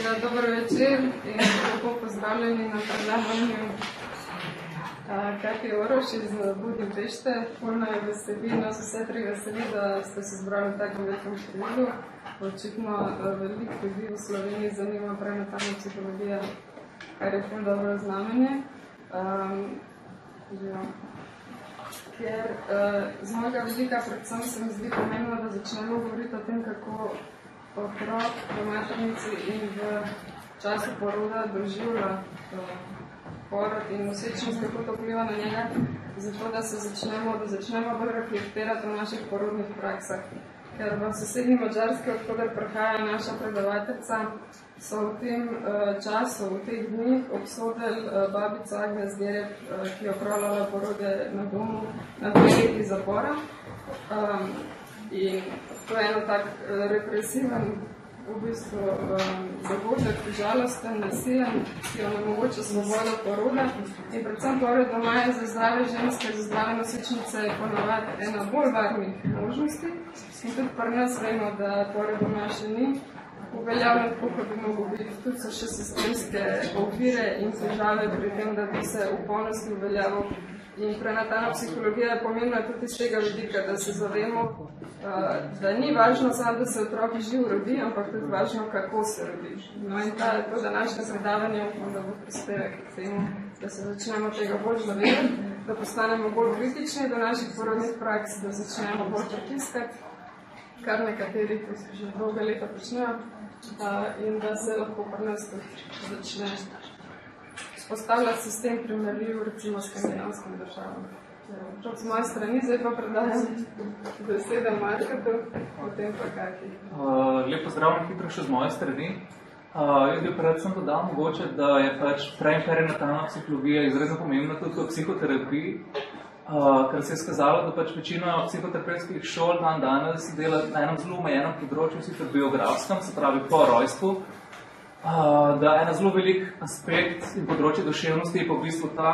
Dober večer in lepo pozdravljeni na predavanju Kati Orosz iz Budimpešte. Polno je veseli, nas vse tri veseli, da ste se zbrali v takem velikem številu. Očitno veliko ljudi v Sloveniji zanima prenatalna psihologija, kar je ful dobro znamenje. Ker z mojega vidika predvsem se mi zdi pomembno, da začnemo govoriti o tem, kako otrok v maternici in v času poroda doživlja porod in nosečnost, kako to vpliva na njega, zato da se začnemo bolj reflektirati v naših porodnih praksah. Ker v sosednji Madžarski, odkoder prihaja naša predavateljica, so v tem času, v teh dneh obsodili babico Agnes Gereb, ki je opravljala porode na domu na 2 leti zapora. In to je eno tak represiven, v bistvu dogodek, žalosten, nasilen, ki onemogoča svobodo poroda. In predvsem porod doma je za zdrave ženske, za zdrave nosečnice je ponavadi ena bolj varnih možnosti. In tudi pri nas vemo, da porod doma še ni uveljavljen, tako kot bi mogel biti. Tudi so še sistemske ovire in težave pri tem, da bi se v polnosti uveljavil. In prenatalna psihologija je pomembna tudi iz tega vidika, da se zavemo, da ni važno samo, da se otrok živ rodi, ampak tudi važno, kako se rodi. No in to današnje predavanje, upam, da bo prispevek k temu, da se začnemo tega bolj zavedati, da postanemo bolj kritični do naših porodnih praks, da začnemo bolj pritiskati, kar nekateri že dolga leta počnejo, in da se lahko pri nas začne postavlja sistem primerljiv recimo skandinavskim državam. Čak z moje strani, zdaj pa predajam besede Marko, potem pa Kati. Lep pozdrav na hitro še z moje strani. Jaz bi predvsem dodal mogoče, da je pač perinatalna psihologija izredno pomembna tudi v psihoterapiji, ker se je skazalo, da pač večina psihoterapevtskih šol danes dela na enem zelo omejenem področju, sicer biografskem, se pravi po rojstvu, da ena zelo velik aspekt in področje duševnosti je pa v bistvu ta,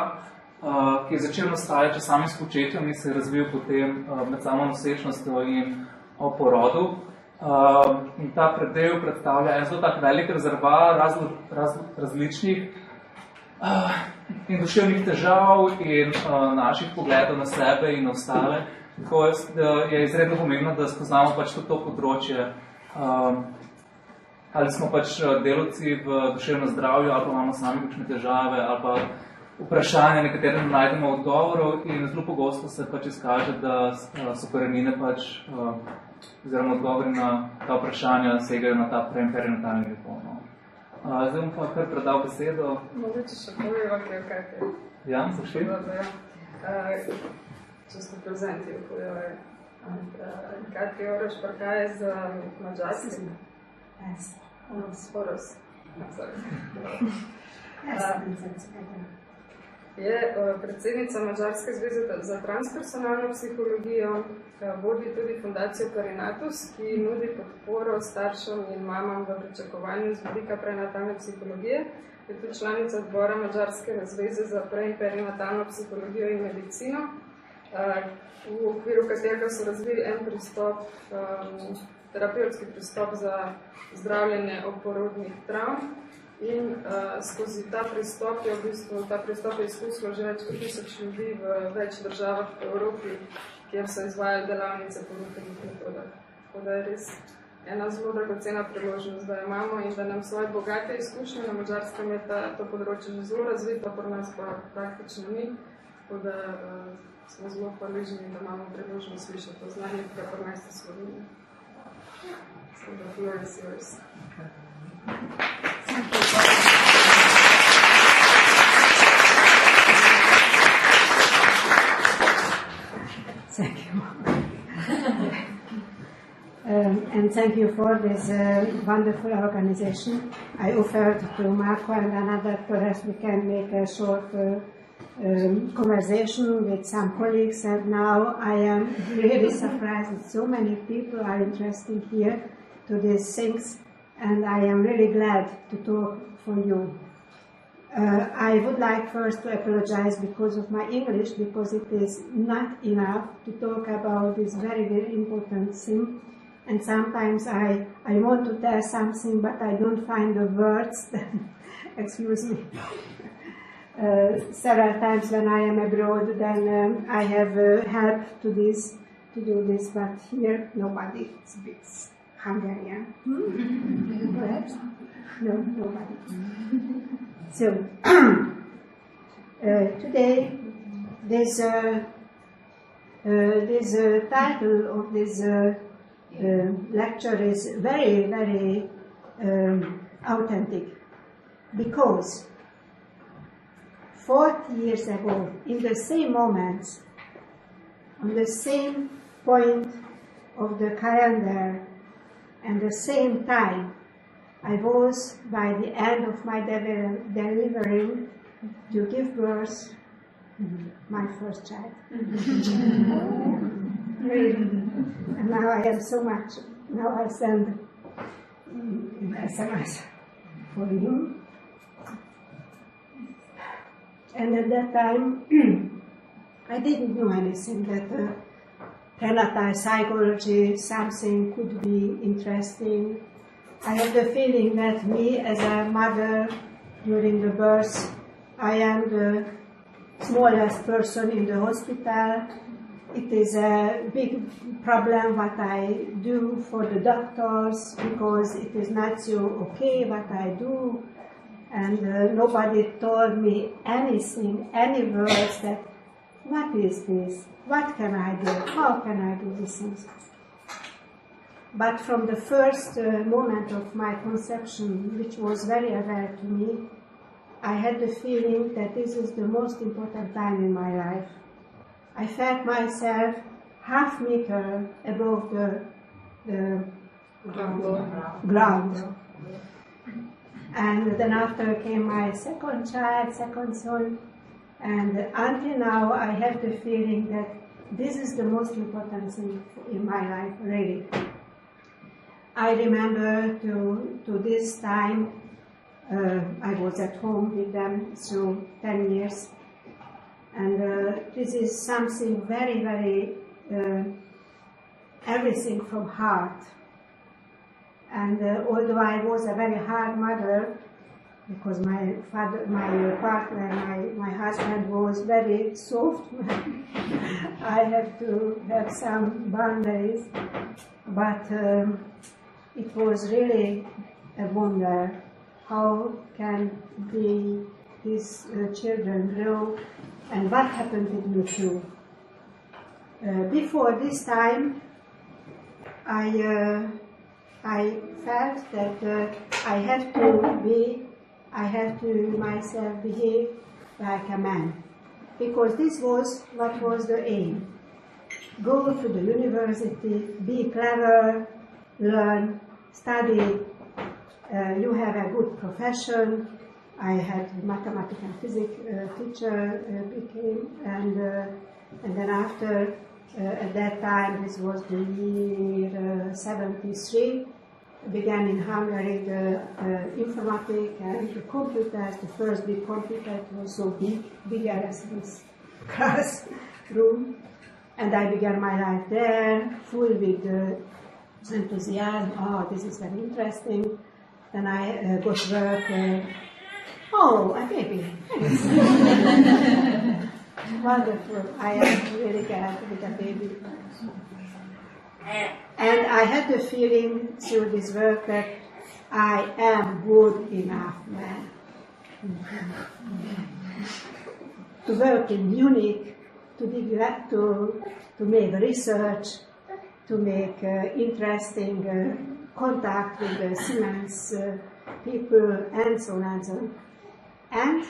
ki je začel nastajati samim spočetjem in se je razvil potem med samo nosečnostjo in porodu. In ta predel predstavlja en zelo tak velik rezervoar različnih in duševnih težav in naših pogledov na sebe in na ostale. Tako je izredno pomembno, da spoznamo pač to področje, ali smo pač delavci v duševnem zdravju, ali pa imamo sami kakšne težave, ali pa vprašanja, na katere ne najdemo odgovorov in zelo pogosto se pač izkaže, da so korenine pač, oziroma odgovori na ta vprašanja segajo na ta perinatalni reform. Zdaj bom pa kar predal besedo. Mogoče še poveva, kaj je. Ja, so še? Just to present you, Kati Orosz prihaja iz Madžarske. Je predsednica Madžarske zveze za transpersonalno psihologijo, vodi tudi fundacijo Perinatal, ki nudi podporo staršem in mamam v pričakovanju z vidika prenatalne psihologije. Je tudi članica odbora Madžarske zveze za pre- in perinatalno psihologijo in medicino, v okviru katerega so razvili en pristop, terapevtski pristop za zdravljenje oporodnih travm in skozi ta pristop je v bistvu, ta pristop je izkusilo že več kot 1000 ljudi v več državah v Evropi, kjer so izvajali delavnice po njihovih metodah. Tako da je res ena zelo dragocena priložnost, da imamo in da nam svoje bogate izkušnje na Madžarskem je to področje že zelo razvito, pri nas pa praktično ni, tako da smo zelo hvaležni, da imamo priložnost slišati to znanje, ki ga pri nas v Sloveniji. So the floor is yours. Thank you. And thank you for this wonderful organization. I offered to Marko and another, perhaps we can make a short conversation with some colleagues, and now I am really surprised that so many people are interested here to these things, and I am really glad to talk for you. I would like first to apologize because of my English, because it is not enough to talk about this very, very important thing And sometimes I want to tell something, but I don't find the words. Excuse me. Several times when I am abroad, then I have help to do this, but here nobody speaks Hungarian. Perhaps? No, nobody. So, today, this title of this lecture is very, very authentic, because 40 years ago, in the same moments, on the same point of the calendar and the same time, I was, by the end of my delivering, to give birth my first child. Really. And now I am so much. Now I send SMS for him. And at that time, I didn't know anything that prenatal psychology, something could be interesting. I had the feeling that me as a mother during the birth, I am the smallest person in the hospital. It is a big problem what I do for the doctors, because it is not so okay what I do. And nobody told me anything, any words that, what is this? What can I do? How can I do these things? But from the first moment of my conception, which was very aware to me, I had the feeling that this is the most important time in my life. I felt myself half meter above the ground. And then after came my second child, second son, and until now I have the feeling that this is the most important thing in my life, really. I remember to this time, I was at home with them through 10 years, and this is something very, very, everything from heart. And although I was a very hard mother, because my partner, my husband was very soft, I have to have some boundaries, but it was really a wonder how can these children grow, and what happened with me too. Before this time, I felt that I have to myself behave like a man, because this was what was the aim. Go to the university, be clever, learn, study, you have a good profession. I had mathematics and physics teacher became, and then after, at that time, this was the year 73, began in Hungary the informatics and the computers. The first big computer was so big, bigger as this classroom, and I began my life there, full with enthusiasm. Oh, this is very interesting. Then I got work. Oh, a baby. Wonderful. I am really glad with a baby. And I had the feeling through this work that I am good enough man to work in Munich, to make research, to make interesting contact with the Siemens people, and so on and so on. And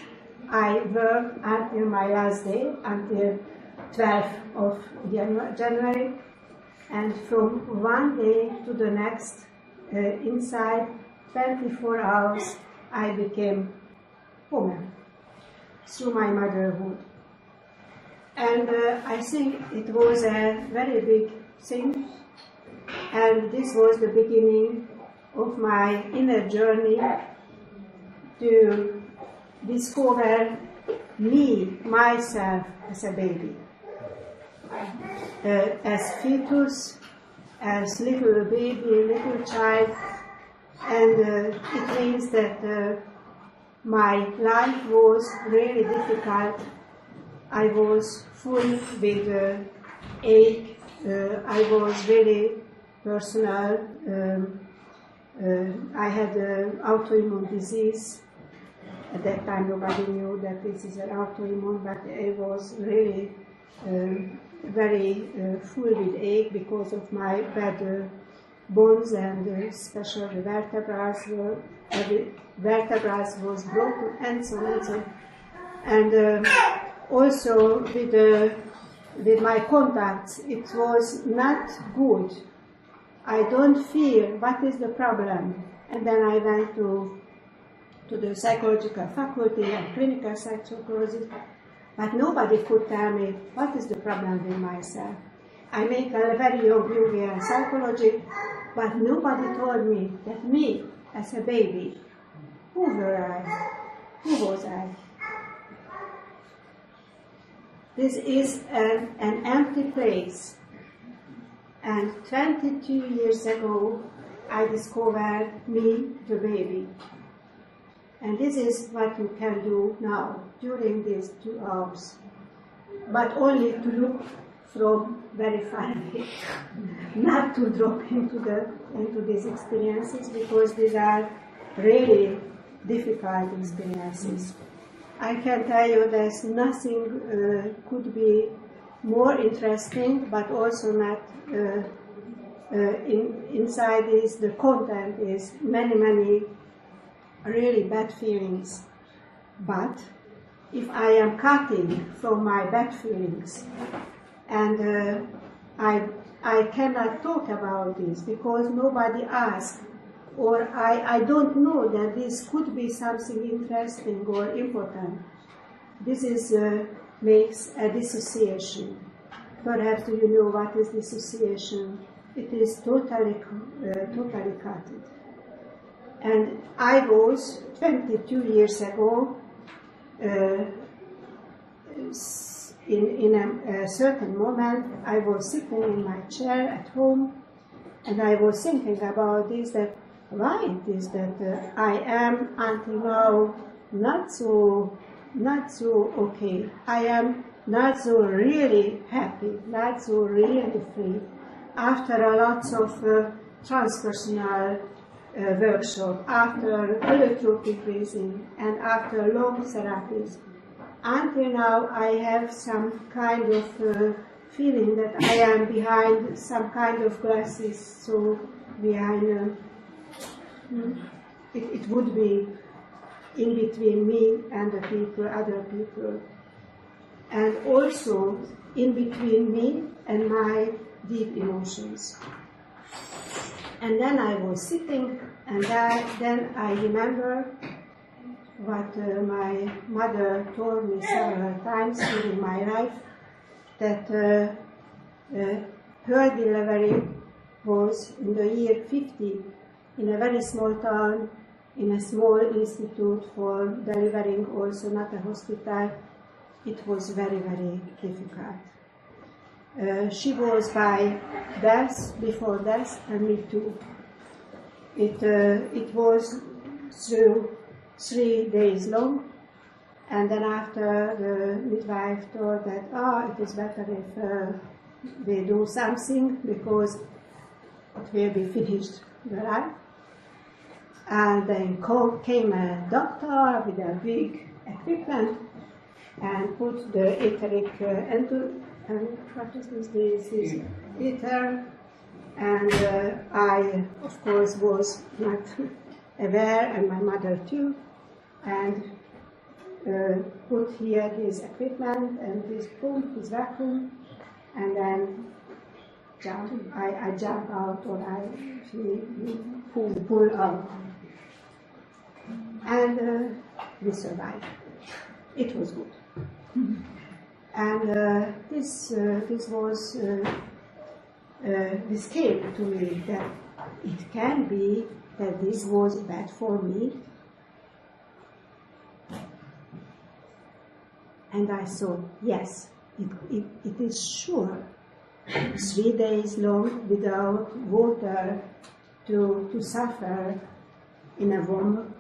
I worked until my last day, until 12th of January, and from one day to the next, inside 24 hours, I became woman through my motherhood. And I think it was a very big thing, and this was the beginning of my inner journey to discover myself as a baby, as fetus, as little baby, little child, and it means that my life was really difficult. I was full with ache. I was really personal. I had autoimmune disease. At that time, nobody knew that this is an autoimmune, but it was really very full with ache because of my bad bones, and especially the vertebrae was broken, and so on and so on. And also with my contacts, it was not good. I don't feel what is the problem. And then I went to the psychological faculty and clinical psychologist, but nobody could tell me what is the problem with myself. I make a very young Jungian psychology, but nobody told me that me, as a baby, who were I? Who was I? This is an empty place. And 22 years ago, I discovered me, the baby. And this is what you can do now, during these 2 hours. But only to look from very far away, not to drop into these experiences, because these are really difficult experiences. I can tell you there's nothing could be more interesting, but also not inside is the content is many really bad feelings. But if I am cutting from my bad feelings, and I cannot talk about this because nobody asked, or I don't know that this could be something interesting or important, this is makes a dissociation. Perhaps do you know what is dissociation? It is totally cut. And I was 22 years ago in a certain moment. I was sitting in my chair at home, and I was thinking about this, that why it is that I am until now not so okay. I am not so really happy, not so really free. After a lots of transpersonal workshop, after holotropic breathing, and after long therapies, until now I have some kind of feeling that I am behind some kind of glasses, so behind, it would be in between me and the people, other people, and also in between me and my deep emotions. And then I was sitting, and then I remember what my mother told me several times during my life, that her delivery was in the year 50 in a very small town, in a small institute for delivering, also not a hospital. It was very difficult. She was by death, before death, and me too. It was through 3 days long, and then after the midwife told that, it is better if they do something, because it will be finished the life. And then came a doctor with a big equipment and put the etheric what is this ether, and I, of course, was not aware, and my mother too, and put here this equipment and this pump, this vacuum, and then I jump out, or I pull out. And we survived. It was good. And this was, this came to me that it can be that this was bad for me. And I thought, yes, it is sure 3 days long without water to suffer in a womb.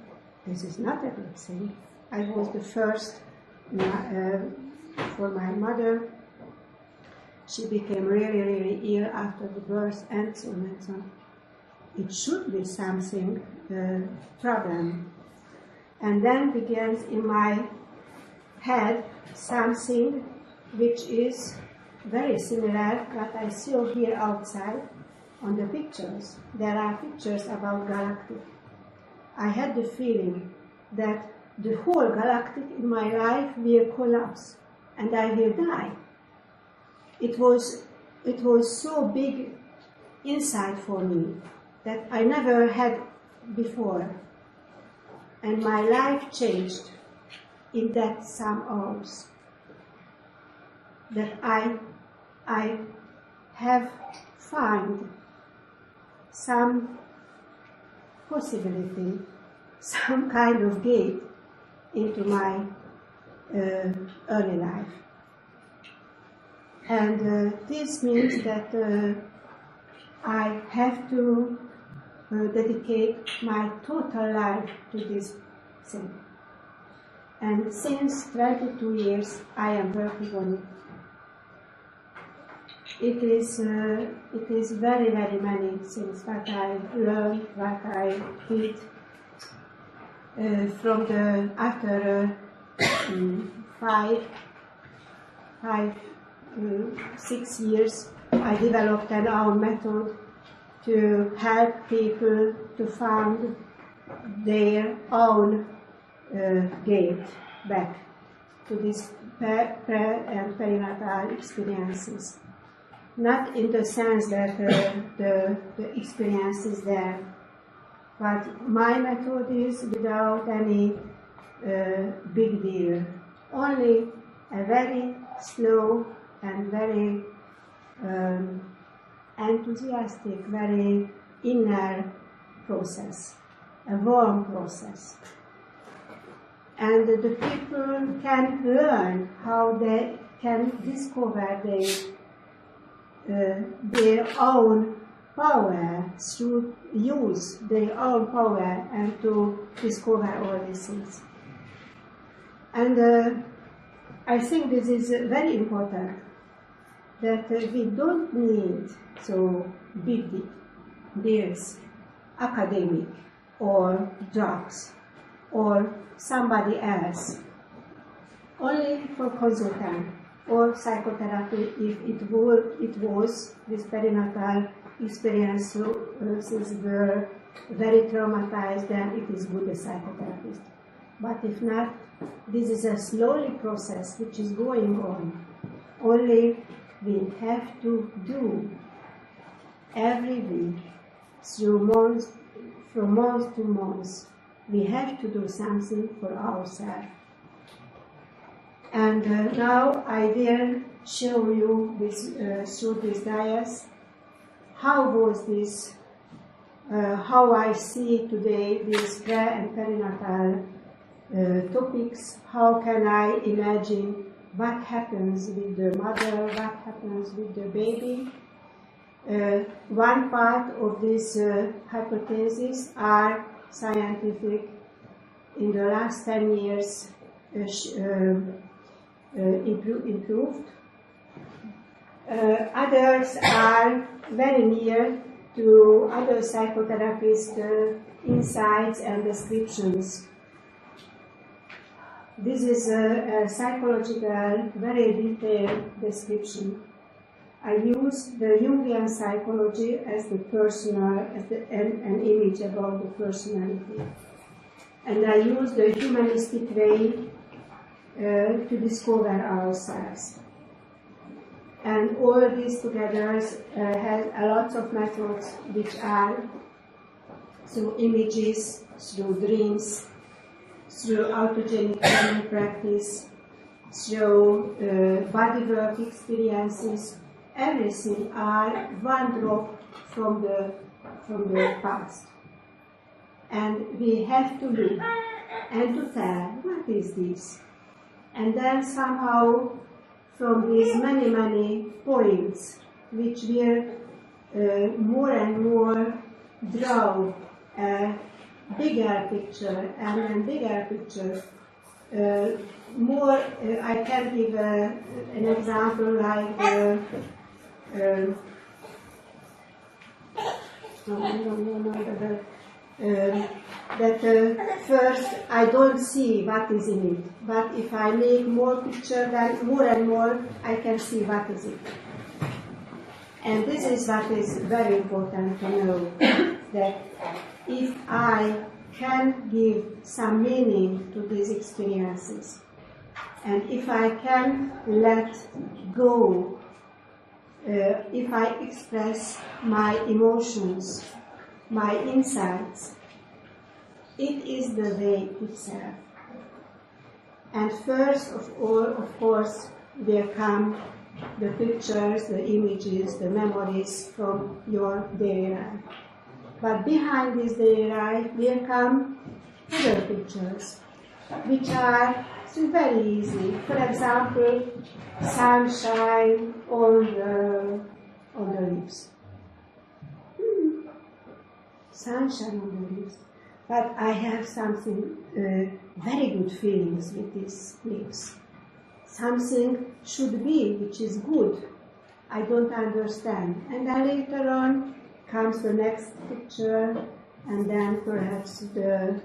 This is not a good thing. I was the first for my mother. She became really, really ill after the birth and so on and so on. It should be something, problem. And then begins in my head something which is very similar what I saw here outside on the pictures. There are pictures about galactic. I had the feeling that the whole galactic in my life will collapse and I will die. It was so big insight for me that I never had before. And my life changed in that some hours. That I have found some possibility, some kind of gate into my early life. And this means that I have to dedicate my total life to this thing. And since 22 years I am working on it. It is very, very many things that I learned, what I did from the after 6 years. I developed an own method to help people to find their own gate back to these and perinatal experiences. Not in the sense that the experience is there, but my method is without any big deal. Only a very slow and very enthusiastic, very inner process, a warm process. And the people can learn how they can discover their own power, through use their own power and to discover all these things. And I think this is very important, that we don't need so big deals, academic or drugs or somebody else, only for consultant or psychotherapy if it was this perinatal experiences were very traumatized, then it is good as psychotherapist. But if not, this is a slowly process which is going on. Only we have to do every week, through months, from month to month. We have to do something for ourselves. And now I will show you this, through this dais, how was this, how I see today these pre and perinatal topics. How can I imagine what happens with the mother, what happens with the baby. One part of this hypothesis are scientific. In the last 10 years improved. Others are very near to other psychotherapists' insights and descriptions. This is a psychological, very detailed description. I use the Jungian psychology as the personal, as an image about the personality. And I use the humanistic way to discover ourselves. And all these together has a lot of methods which are through images, through dreams, through autogenic learning practice, through bodywork experiences. Everything are one drop from the past. And we have to look and to tell, what is this? And then somehow, from these many, many points, which will more and more draw a bigger picture and a bigger picture. I can give an example like that first I don't see what is in it, but if I make more picture, then more and more I can see what is it. And this is what is very important to know, that if I can give some meaning to these experiences, and if I can let go, if I express my emotions, my insights, it is the way itself. And first of all, of course, there come the pictures, the images, the memories from your daily life. But behind this daily life, there come other pictures, which are very easy. For example, sunshine on the leaves. Sunshine on the leaves. But I have something, very good feelings with these leaves. Something should be, which is good. I don't understand. And then later on comes the next picture, and then perhaps the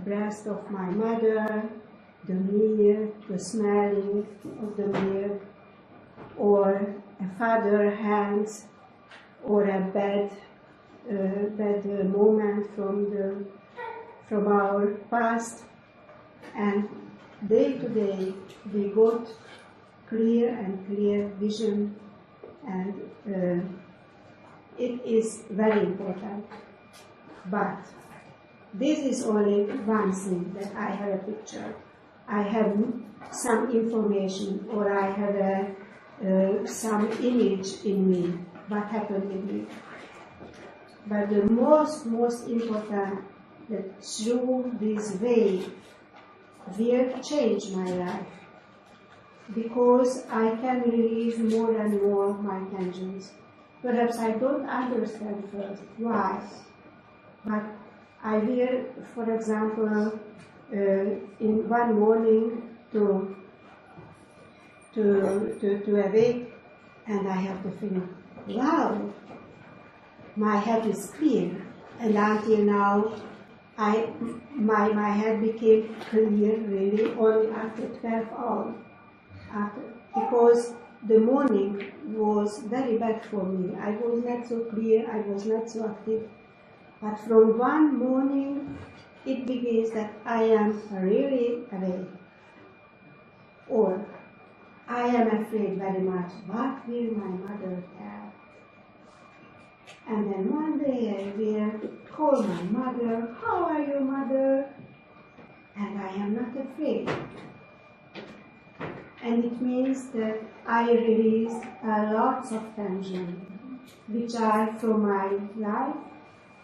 breast of my mother, the milk, the smelling of the milk, or a father's hands, or a bad moment from our past. And day to day we got clear and clear vision, and it is very important. But this is only one thing, that I have a picture. I have some information, or I have some image in me, what happened with me. But the most important, that through this way will change my life, because I can release more and more my tensions. Perhaps I don't understand first why, but I will, for example, in one morning to awake, and I have the feeling, wow, my head is clear. And until now, my head became clear really only after 12 hours. Because the morning was very bad for me. I was not so clear, I was not so active. But from one morning, it begins that I am really awake. Or I am afraid very much, what will my mother tell? And then one day I will call my mother, how are you, mother? And I am not afraid. And it means that I release lots of tension, which are from my life,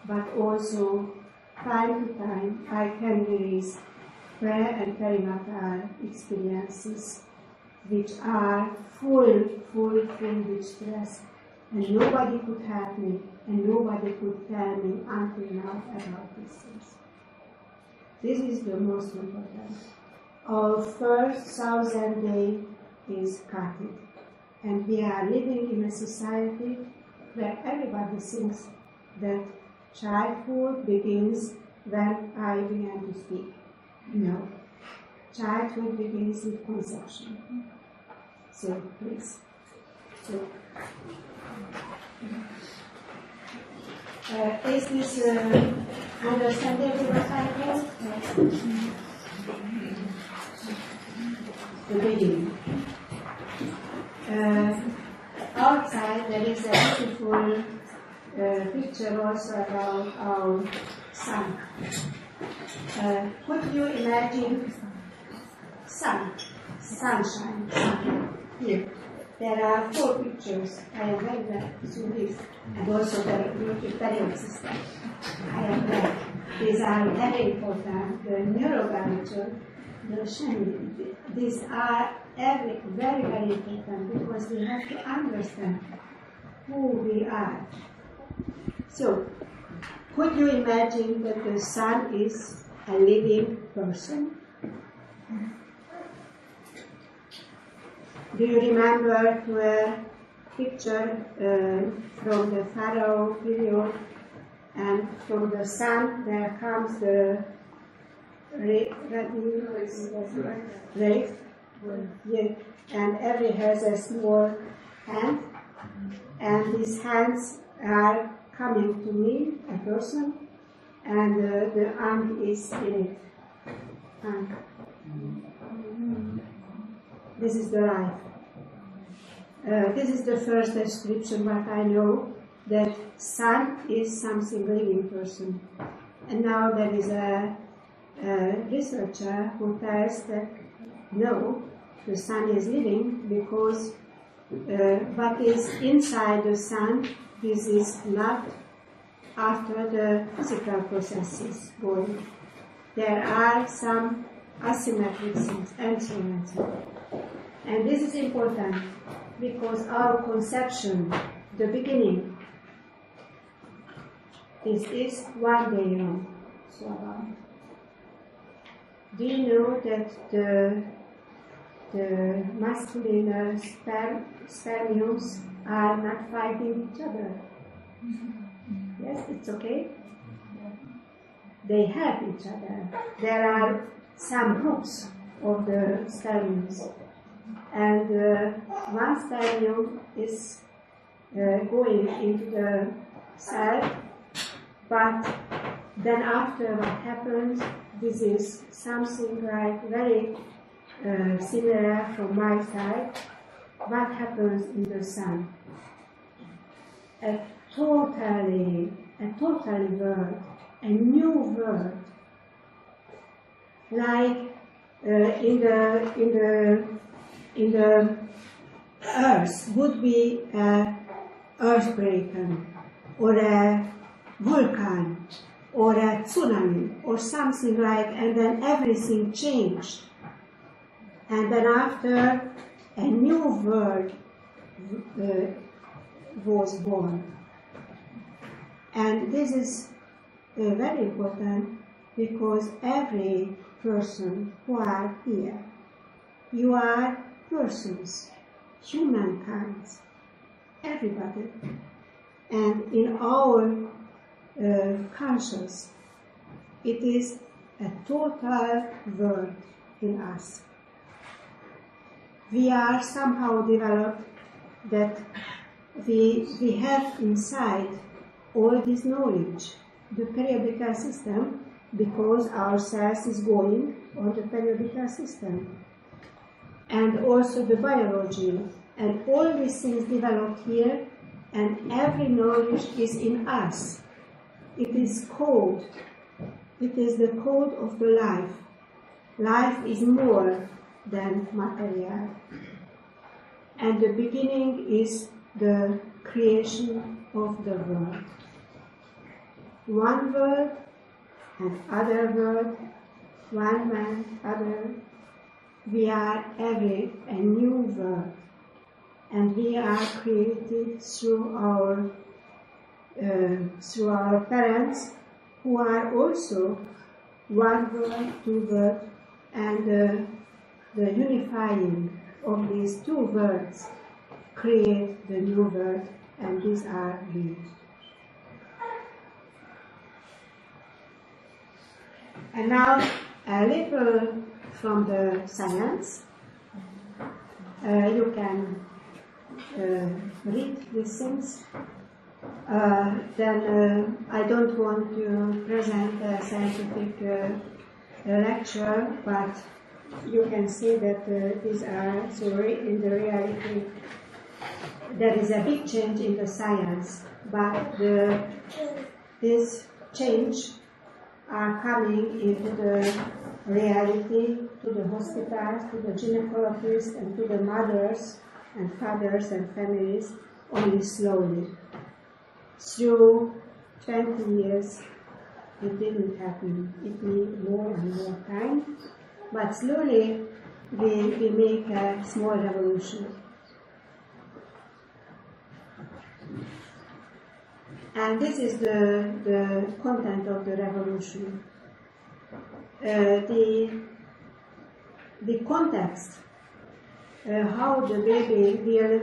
but also time to time I can release pre- and perinatal experiences, which are full with stress. And nobody could help me, and nobody could tell me until now about these things. This is the most important. Our first 1,000 days is Kati, and we are living in a society where everybody thinks that childhood begins when I began to speak. No, childhood begins with conception. So please. Is this understandable what I wrote? The beginning. Outside there is a beautiful picture also about our sun. Could you imagine sunshine? Here. There are 4 pictures. I am very glad to see this, and also the period system. I am glad. These are very important. The neurobiology picture, the shiny. These are very, very important because we have to understand who we are. So, could you imagine that the sun is a living person? Do you remember a picture from the Pharaoh period, and from the sun there comes the rays, yeah, and every has a small hand, and these hands are coming to me, a person, and the arm is in it. This is the life. This is the first description what I know, that sun is something living person. And now there is a researcher who tells that no, the sun is living because what is inside the sun, this is not after the physical processes going. There are some asymmetric things and so on and so on. And this is important because our conception, the beginning, this is one day long. So, do you know that the masculine spermiums are not fighting each other? Yes, it's okay. They help each other. There are some groups of the spermiums, and one spermium is going into the cell, but then after what happens, this is something like very similar from my side. What happens in the sun? A totally world, a new world, like in the earth would be a earthquake or a volcano or a tsunami or something like, and then everything changed, and then after a new world was born. And this is very important because every person who are here, you are persons, humankind, everybody. And in our conscious, it is a total world in us. We are somehow developed that we have inside all this knowledge, the periodical system, because our cells is going on the periodical system, and also the biology, and all these things developed here, and every knowledge is in us. It is code. It is the code of the life. Life is more than material. And the beginning is the creation of the world. One world and other world, one man, other. We are every a new world, and we are created through our parents, who are also one world, two worlds, and the unifying of these two worlds create the new world, and these are we. And now a little from the science. You can read these things. Then I don't want to present a scientific lecture, but you can see that these are, so in the reality, there is a big change in the science, but this change are coming into the reality, to the hospitals, to the gynecologists, and to the mothers and fathers and families only slowly. Through 20 years, it didn't happen. It needs more and more time, But slowly we make a small revolution. And this is the content of the revolution. The context, how the baby will,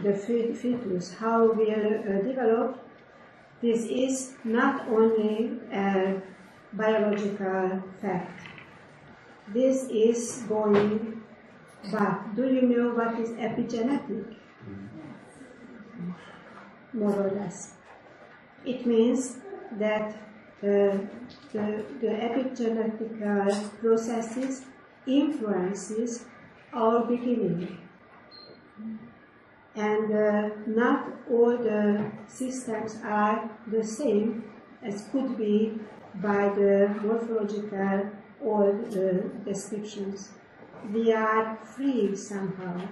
the fetus, how will develop, this is not only a biological fact. This is going back. Do you know what is epigenetic? More or less. It means that the epigenetic processes influences our beginning. And not all the systems are the same as could be by the morphological or the descriptions. We are free somehow,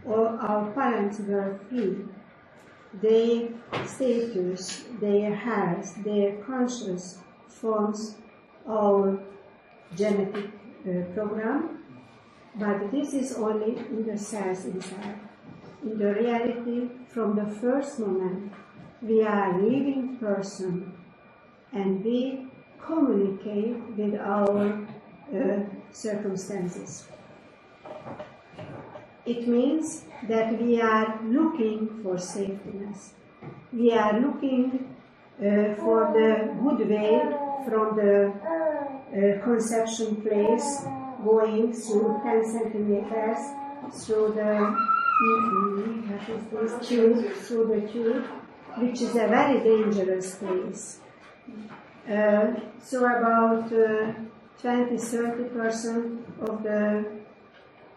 or our parents were free. Their status, their health, their conscience forms our genetic program, but this is only in the cells inside. In the reality, from the first moment, we are a living person, and we communicate with our circumstances. It means that we are looking for safetyness. We are looking for the good way from the conception place, going through 10 centimeters through the tube, which is a very dangerous place. So about 20-30%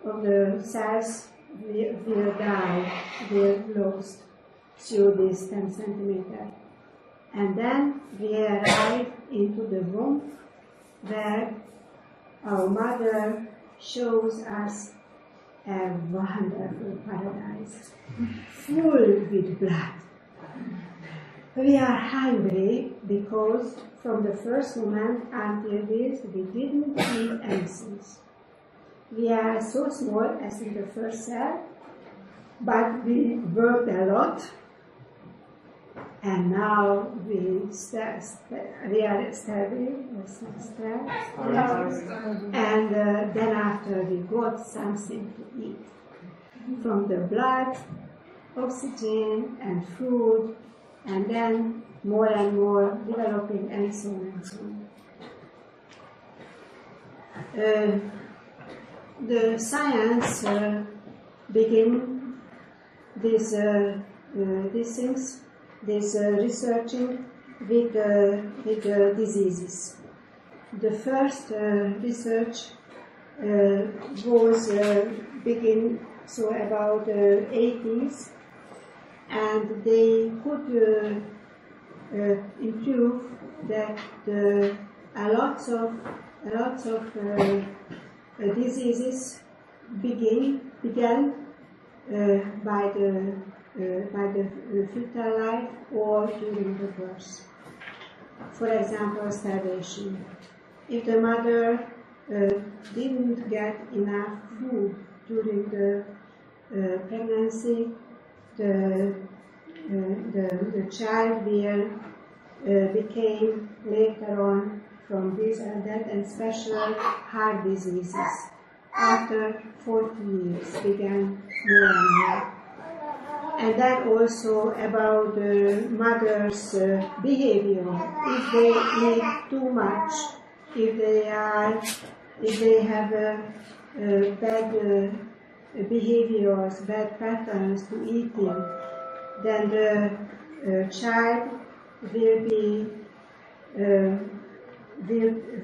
of the cells will die, will lost through this 10 centimeter. And then we arrive into the womb where our mother shows us a wonderful paradise, full with blood. We are hungry because from the first moment until this we didn't eat anything. We are so small as in the first cell, but we worked a lot, and now we are sterile, and then after we got something to eat. From the blood, oxygen and food, and then more and more developing and so on and so on. The science begin these things, this researching with the diseases. The first research was begin so about 80s, and they could improve that a lot of diseases began by the fetal life or during the birth. For example, starvation. If the mother didn't get enough food during the pregnancy, the child will became later on from this and that, and special heart diseases. After 40 years began more and more. And then also about the mother's behavior. If they eat too much, if they have bad behaviors, bad patterns to eating, then the child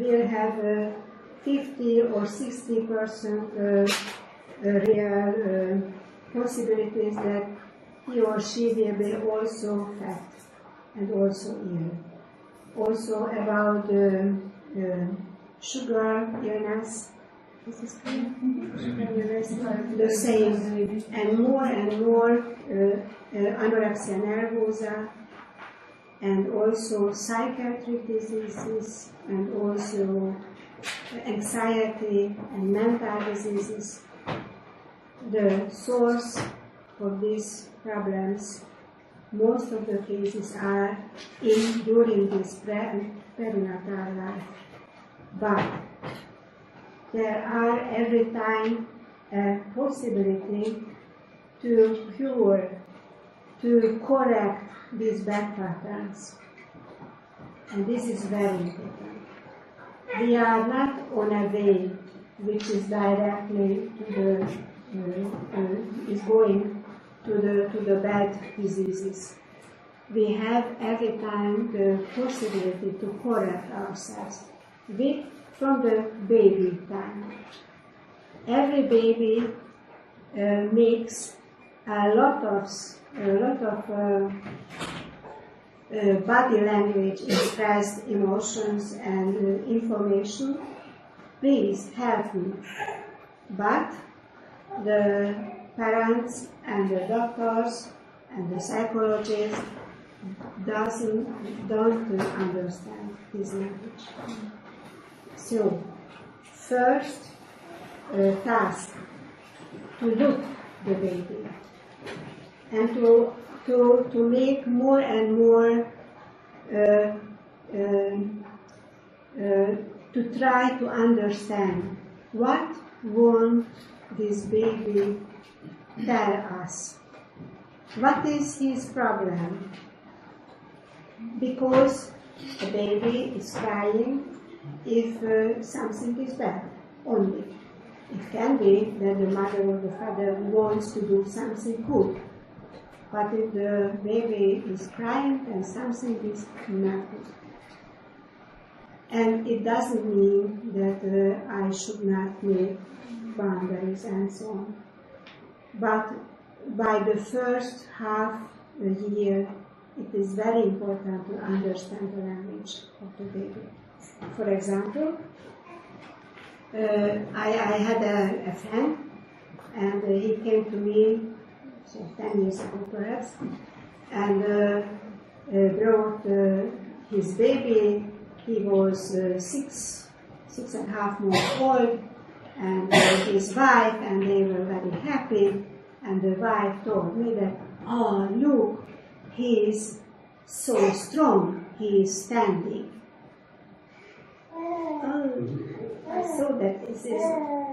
will have 50 or 60% real possibilities that he or she will be also fat and also ill. Also about sugar illness, the same, and more anorexia nervosa, and also psychiatric diseases, and also anxiety and mental diseases. The source of these problems, most of the cases are during this perinatal life. But there are every time a possibility to cure, to correct these bad patterns. And this is very important. We are not on a way which is directly to is going to the bad diseases. We have every time the possibility to correct ourselves from the baby time. Every baby makes a lot of body language, expressed emotions and information. Please help me. But the parents and the doctors and the psychologists don't understand this language. So, first task, to look the baby and to make more and more to try to understand what won't this baby tell us. What is his problem? Because the baby is crying if something is bad only. It can be that the mother or the father wants to do something good. But if the baby is crying, then something is not good. And it doesn't mean that I should not make boundaries and so on. But by the first half a year, it is very important to understand the language of the baby. For example, I had a friend, and he came to me 10 years ago perhaps, and brought his baby. He was 6.5 months old, and his wife, and they were very happy. And the wife told me that, oh, look, he is so strong, he is standing. Oh, I saw that this is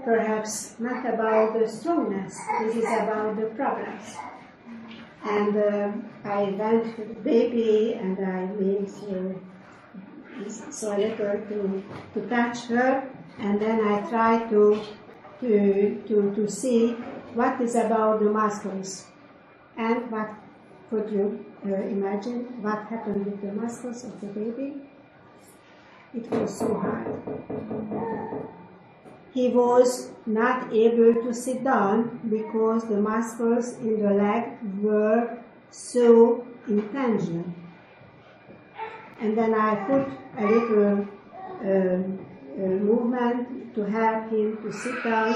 perhaps not about the strongness, this is about the problems. And I went to the baby and I made so I let her to touch her, and then I tried to see what is about the muscles. And what could you imagine what happened with the muscles of the baby? It was so hard. He was not able to sit down because the muscles in the leg were so intentional. And then I put a little movement to help him to sit down,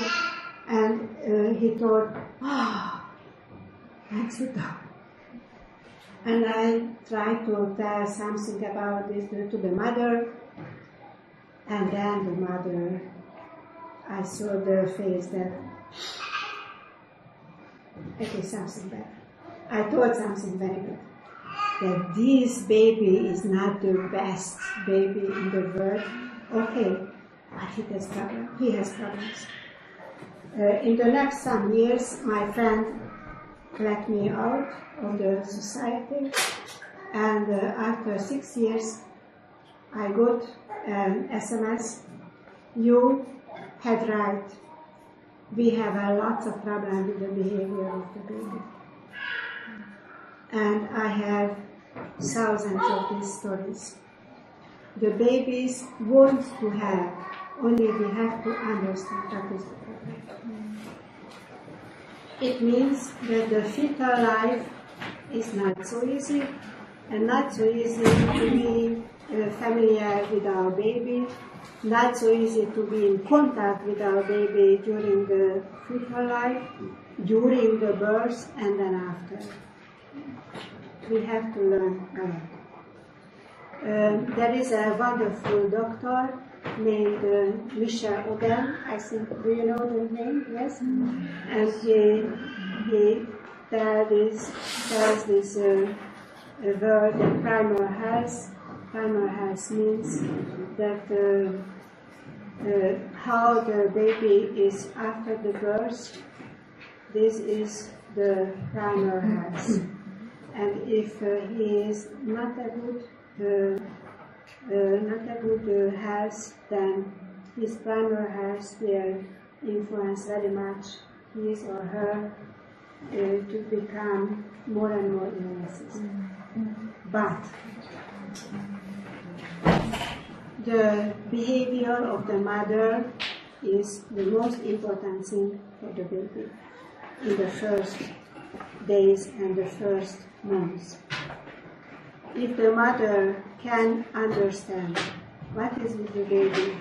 and he thought, let's sit down. And I tried to tell something about this to the mother, and then the mother, I saw their face that it is something bad. I thought something very good. That this baby is not the best baby in the world. Okay, but he has problems. He has problems. In the next some years, my friend let me out of the society, and after 6 years, I got an SMS. You had right. We have a lot of problems with the behavior of the baby. And I have thousands of these stories. The babies want to have, only we have to understand what is the problem. It means that the fetal life is not so easy, and not so easy to be familiar with our baby, not so easy to be in contact with our baby during the fetal life, during the birth, and then after. We have to learn a lot. There is a wonderful doctor named Michel Audin. I think, do you know the name? Yes? And he tells this word, primal health. Primal health means that how the baby is after the birth, this is the primal health. And if he is not a good health, then his primal health will influence very much his or her to become more and more illnesses. But the behavior of the mother is the most important thing for the baby in the first days and the first months. If the mother can understand what is with the baby,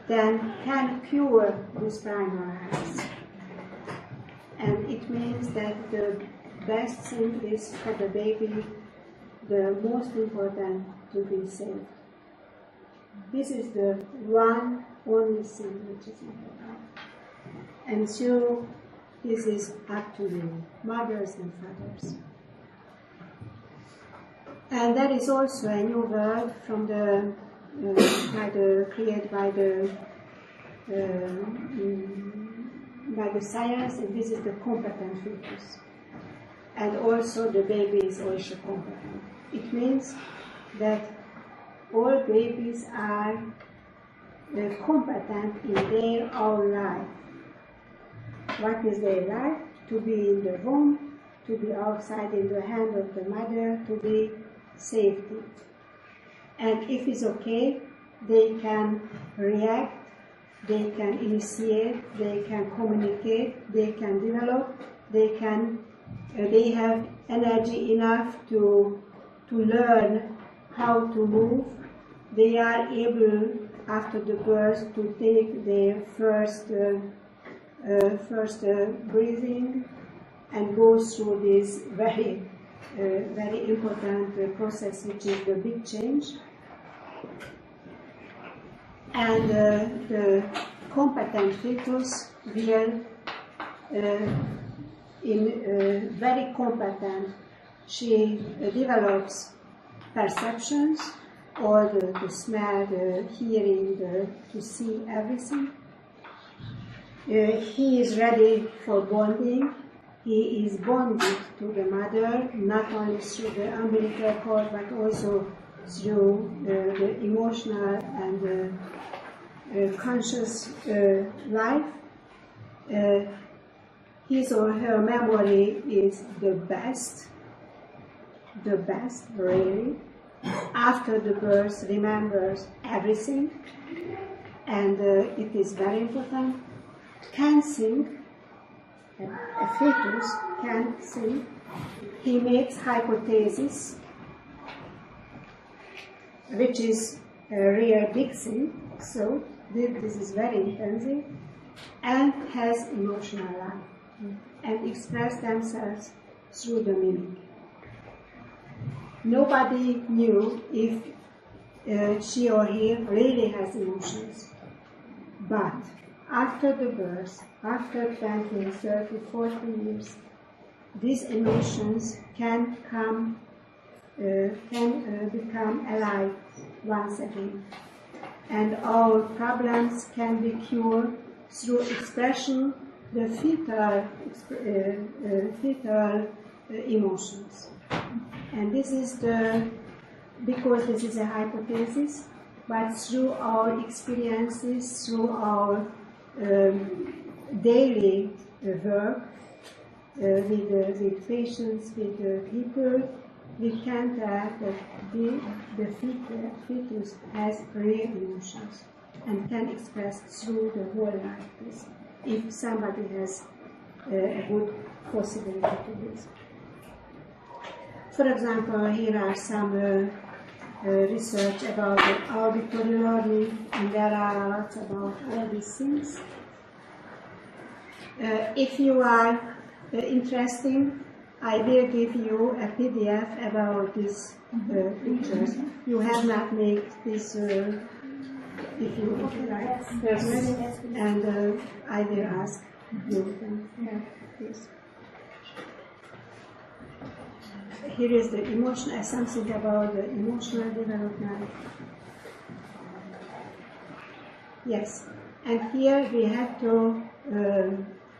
then can cure this primal health. And it means that the best thing is for the baby, the most important, to be saved. This is the one only thing which is important. And so this is up to you, mothers and fathers. And there is also a new word from created by the science, and this is the competent fetus. And also the baby is also competent. It means that all babies are competent in their own life. What is their life? To be in the womb, to be outside in the hand of the mother, to be safety. And if it's okay, they can react, they can initiate, they can communicate, they can develop, they have energy enough to learn how to move. They are able, after the birth, to take their first breathing and go through this very important process, which is the big change. And the competent fetus will, very competent, she develops perceptions, or the smell, the hearing, to see everything. He is ready for bonding. He is bonded to the mother, not only through the umbilical cord, but also through the emotional and conscious life. His or her memory is the best, really. After the birth, remembers everything, and it is very important. Can think, a fetus can think. He makes hypotheses, which is a real big thing, so this is very intensive, and has emotional life, and express themselves through the mimic. Nobody knew if she or he really has emotions, but after the birth, after 20, 30, 40 years, these emotions can become alive once again. And our problems can be cured through expression, the fetal emotions. And this is because this is a hypothesis, but through our experiences, through our daily work with patients, with people, we can tell that the fetus has real emotions and can express through the whole life if somebody has a good possibility to this. For example, here are some research about the auditory learning, and there are lots about all these things. If you are interested, I will give you a PDF about these pictures. You have not made this if you would like. Yes. And I will ask you then. Yeah, please. Here is the emotion, something about the emotional development. Yes, and here we have to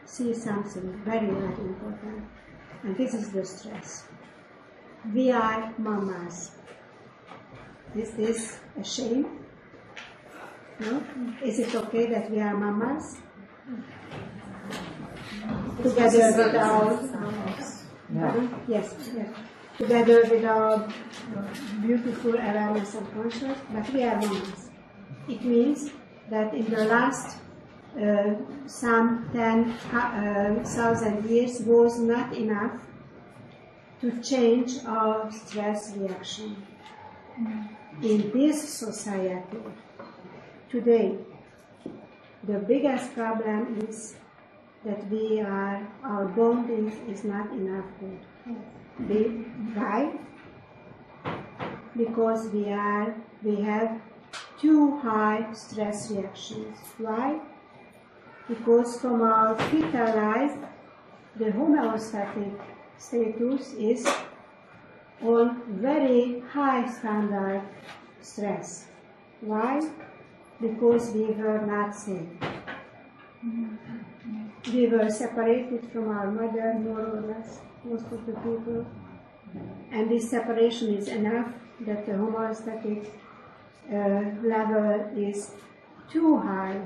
see something very, very important, and this is the stress. We are mamas. Is this a shame? No? Is it okay that we are mamas? Together with our... Yes, yes. Together with our beautiful awareness and consciousness, but we are mamas. It means that in the last some 10,000 years was not enough to change our stress reaction. In this society, today, the biggest problem is that our bonding is not enough good. Why? Because we have too high stress reactions. Why? Because from our fetal life, the homeostatic status is on very high standard stress. Why? Because we were not safe. We were separated from our mother, more or less, most of the people. And this separation is enough that the homeostatic level is too high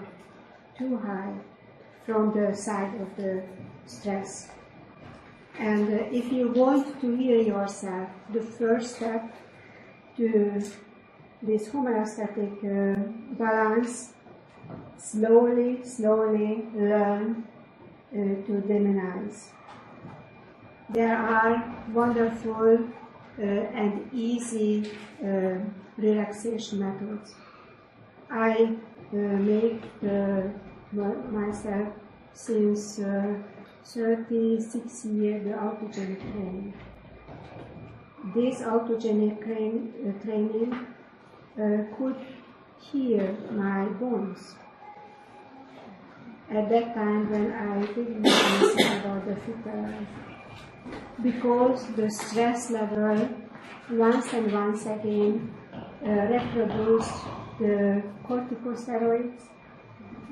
from the side of the stress. And if you want to heal yourself, the first step to this homeostatic balance, slowly learn to demonize. There are wonderful and easy relaxation methods. I make myself since 36 years the autogenic training. This autogenic training could heal my bones. At that time when I didn't know anything about the fetal life. Because the stress level once again reproduced the corticosteroids,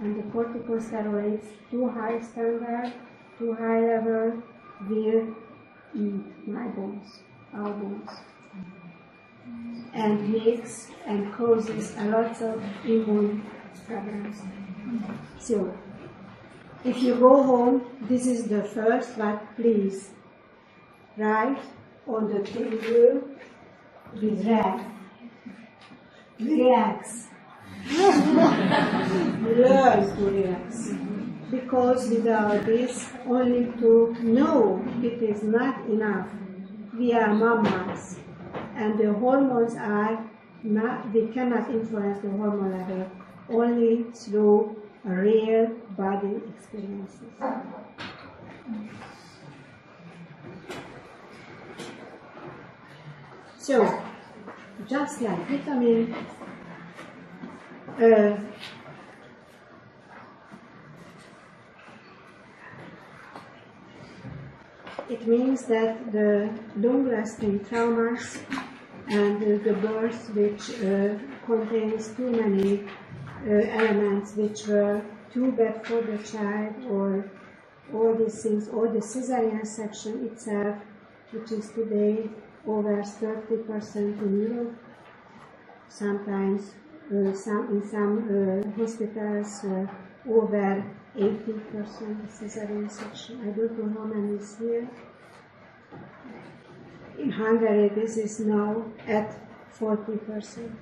and the corticosteroids too high standard, too high level will eat my bones, our bones, and makes and causes a lot of immune problems. So, if you go home, this is the first, but please write on the table with red. Relax. Learn to relax. Because without this, only to know it is not enough. We are mamas, and the hormones are not, we cannot influence the hormone level only through real body experiences. So, just like vitamin, it means that the long-lasting traumas and the birth which contains too many elements which were too bad for the child, or all these things, or the cesarean section itself, which is today over 30% in Europe, sometimes in some hospitals over 80% cesarean section. I don't know how many is here. In Hungary, this is now at 40%.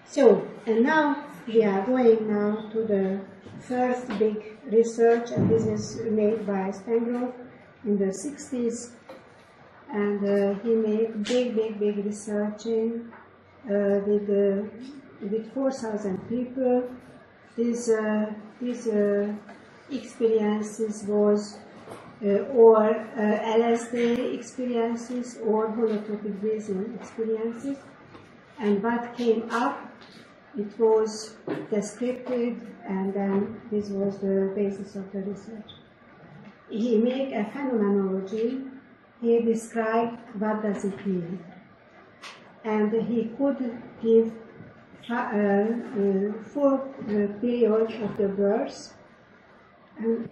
So, and now we are going now to the first big research, and this is made by Spengler in the 60s, and he made big researching with 4,000 people. His experiences was or LSD experiences or holotropic breathing experiences, And what came up, it was described, and then this was the basis of the research. He made a phenomenology. He described what does it mean. And he could give 4 periods of the birth. And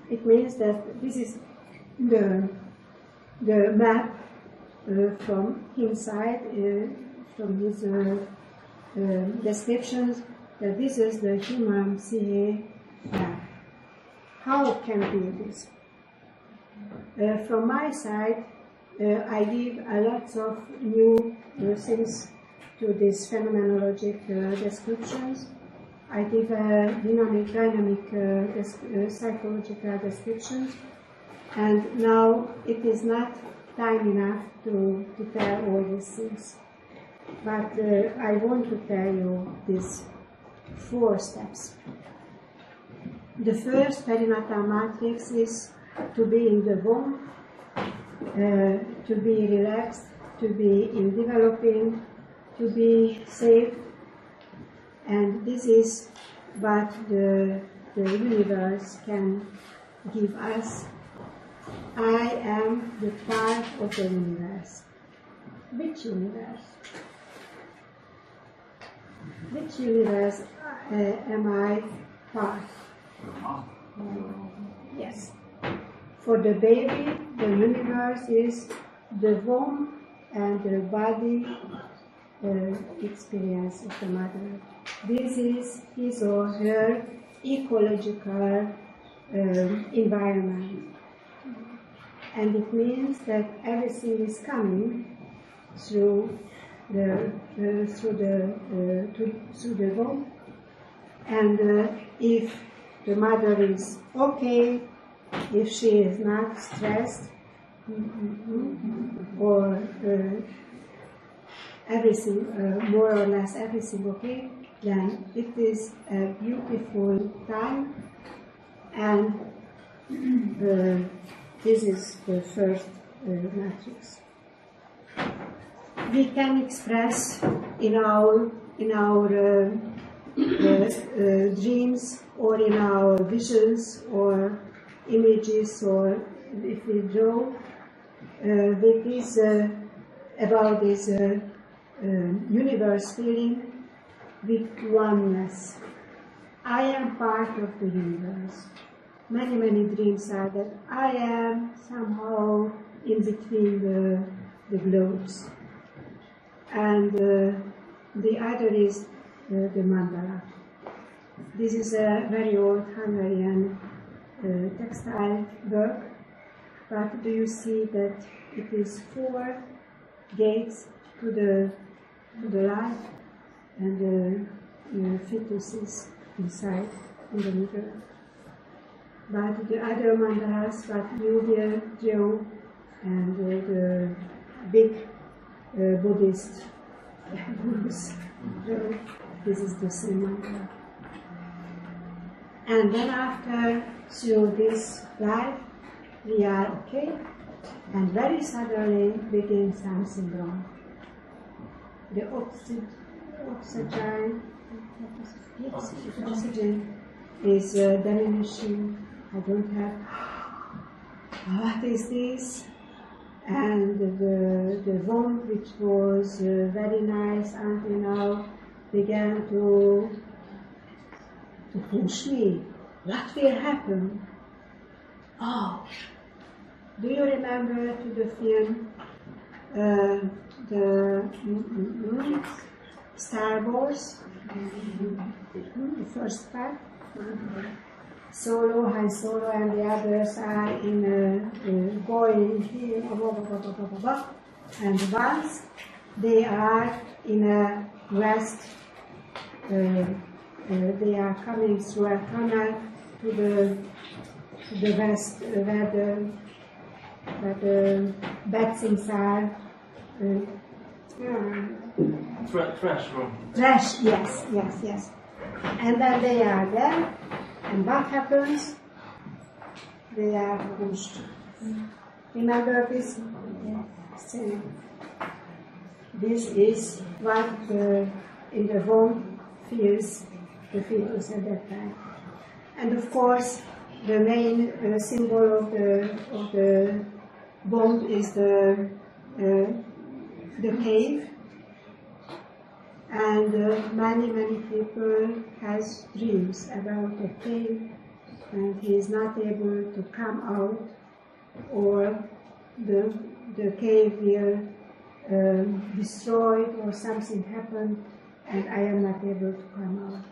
it means that this is the map from his side, from his descriptions, that this is the human psyche map. How can we do this? From my side, I give a lot of new things to these phenomenologic descriptions. I give dynamic psychological descriptions, and now it is not time enough to tell all these things. But I want to tell you these 4 steps. The first perinatal matrix is to be in the womb, to be relaxed, to be in developing, to be safe, and this is what the universe can give us. I am the part of the universe. Which universe? Which universe am I part? Yes. For the baby, the universe is the womb and the body experience of the mother. This is his or her ecological environment. And it means that everything is coming through the womb. And if the mother is okay, if she is not stressed, or everything, more or less everything okay, then it is a beautiful time, and this is the first matrix. We can express in our dreams, or in our visions, or images, or if we draw with this about this universe feeling with oneness. I am part of the universe. Many dreams are that I am somehow in between the globes. And the other is the mandala. This is a very old Hungarian textile work, but do you see that it is 4 gates to the life, and the fetus is inside in the middle. But the other mandalas, what you will draw, and the big Buddhist gurus draw, this is the same mandala. And then after, through this life, we are okay, and very suddenly begins something wrong. The oxygen is diminishing. I don't have. What is this? And the womb, which was very nice until now, began to push me. What will happen? Oh, do you remember to the film the Star Wars? The first part. Han Solo, and the others are in going here, and once they are in a west, they are coming through a tunnel to the west, where the bad things are. Trash room. Trash, yes. And then they are there, and what happens? They are pushed. Remember this scene? this is what in the womb feels the fetus at that time. And of course, the main symbol of the womb is the cave. And many people has dreams about a cave, and he is not able to come out, or the cave will destroyed or something happened, and I am not able to come out.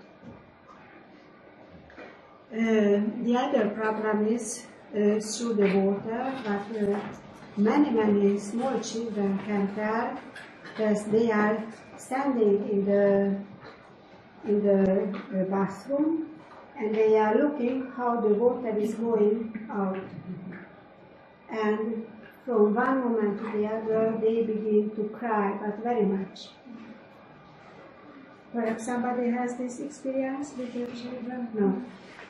The other problem is through the water, but many small children can tell that they are standing in the bathroom and they are looking how the water is going out. And from one moment to the other, they begin to cry, but very much. Perhaps somebody has this experience with your children? No.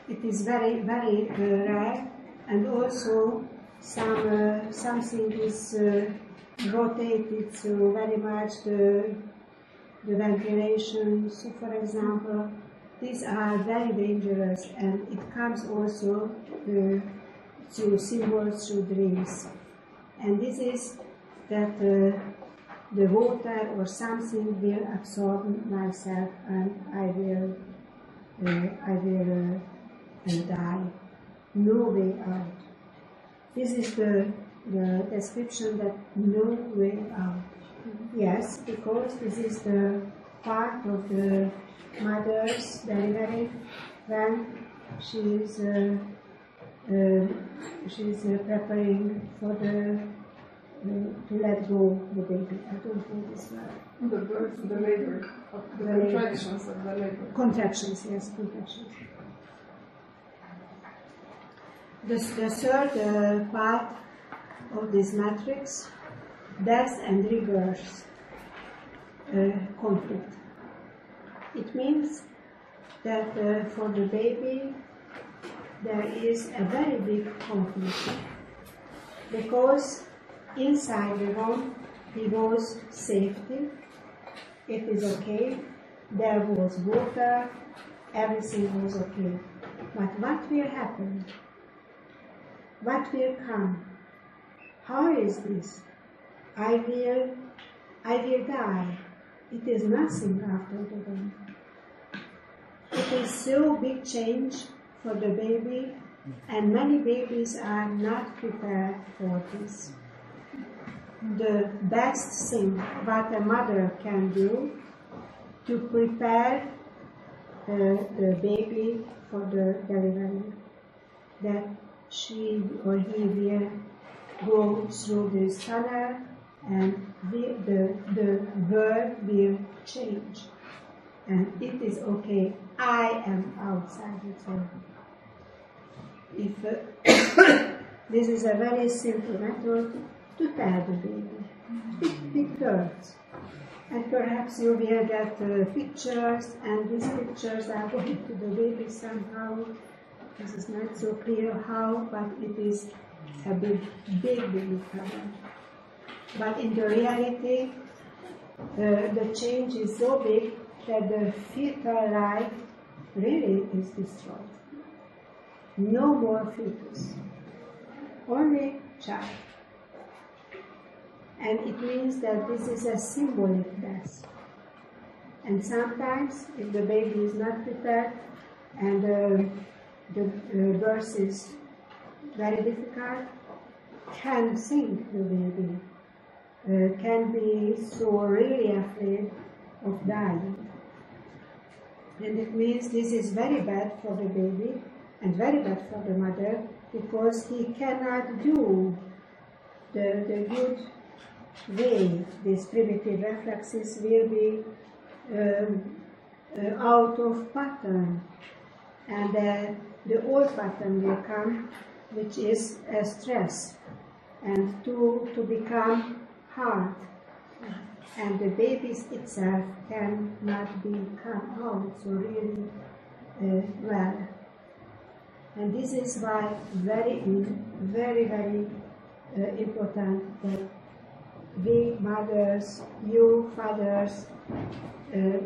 It is very rare, and also something is rotated so very much, the ventilation. So, for example, these are very dangerous, and it comes also through symbols, through dreams. And this is that the water or something will absorb myself, and I will die. No way out. This is the description that no way out. Yes, because this is the part of the mother's delivery when she's preparing for to let go the baby. I don't know this word. The birth, the labor, the contractions of the labor. Contractions, yes, contractions. The third part of this matrix, death and rebirth conflict. It means that for the baby there is a very big conflict, because inside the womb he was safety, it is okay, there was water, everything was okay. But what will happen? What will come? How is this? I will die. It is nothing after the womb. It is so big change for the baby, and many babies are not prepared for this. The best thing what a mother can do to prepare the baby for the delivery, that she or he will go through this tunnel and the world will change. And it is okay, I am outside the world. If this is a very simple method to tell the baby. It hurts. And perhaps you will get pictures, and these pictures are going to the baby somehow. This is not so clear how, but it is a big problem. But in the reality, the change is so big that the fetal life really is destroyed. No more fetus, only child. And it means that this is a symbolic death. And sometimes, if the baby is not prepared and the birth is very difficult, can sink the baby, can be so really afraid of dying. And it means this is very bad for the baby and very bad for the mother, because he cannot do the good way. These primitive reflexes will be out of pattern, and the old pattern will come, which is stress, and to become hard, and the baby itself cannot become out so really well. And this is why very important that we mothers, you fathers,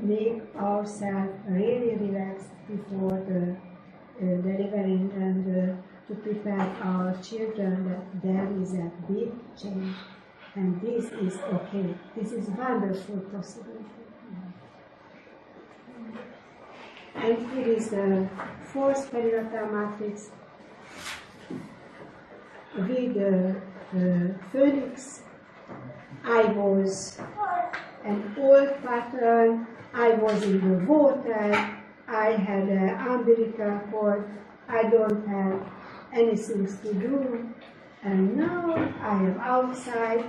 make ourselves really relaxed before the delivering and to prepare our children that there is a big change and this is okay. This is wonderful possibility. And here is the fourth perinatal matrix with the phoenix. I was an old pattern, I was in the water, I had an umbilical cord, I don't have anything to do, and now I am outside,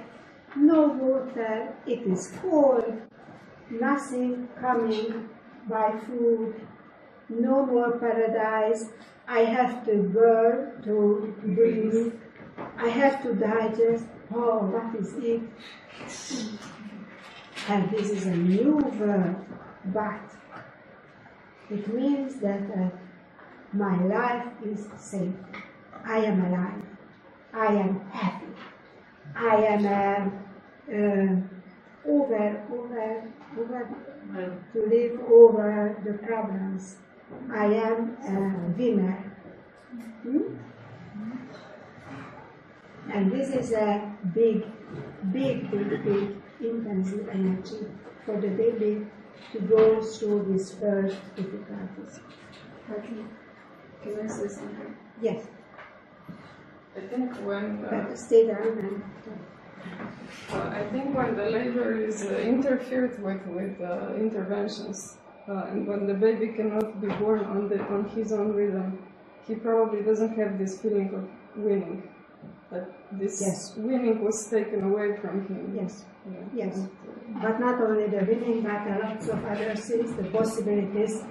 no water, it is cold, nothing coming by food, no more paradise, I have to burn to breathe, I have to digest, oh, what is it? And this is a new word, but it means that my life is safe. I am alive. I am happy. I am to live over the problems. I am a winner. And this is a big, intensive energy for the baby to go through these first difficulties. Okay. Can I say something? Yes. I think when Stay down and I think when the labor is interfered with interventions, and when the baby cannot be born on his own rhythm, he probably doesn't have this feeling of winning. But this winning was taken away from him. Yes. Yeah. Yes. But not only the winning, but lots of other things, the possibilities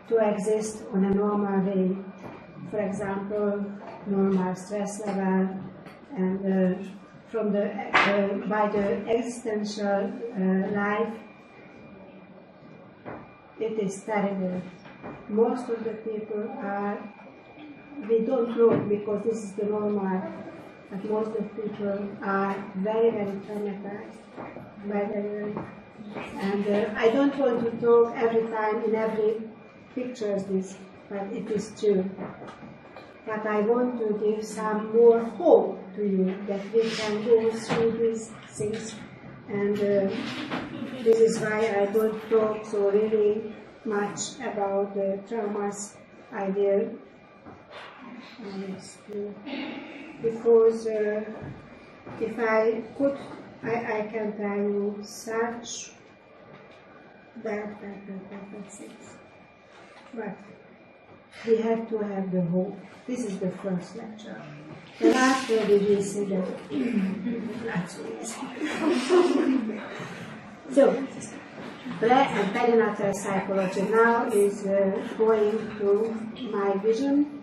to exist on a normal way. For example, normal stress level, and from the by the existential life, it is terrible. Most of the people we don't know because this is the normal, but most of the people are very, very traumatized. And I don't want to talk every time in every picture as this, but it is true. But I want to give some more hope to you that we can go through these things. And this is why I don't talk so really much about the traumas I will. Because if I could, I can tell you such bad things. But we have to have the hope. This is the first lecture. The last one we will see that that's easy. So, perinatal psychology now is going to my vision.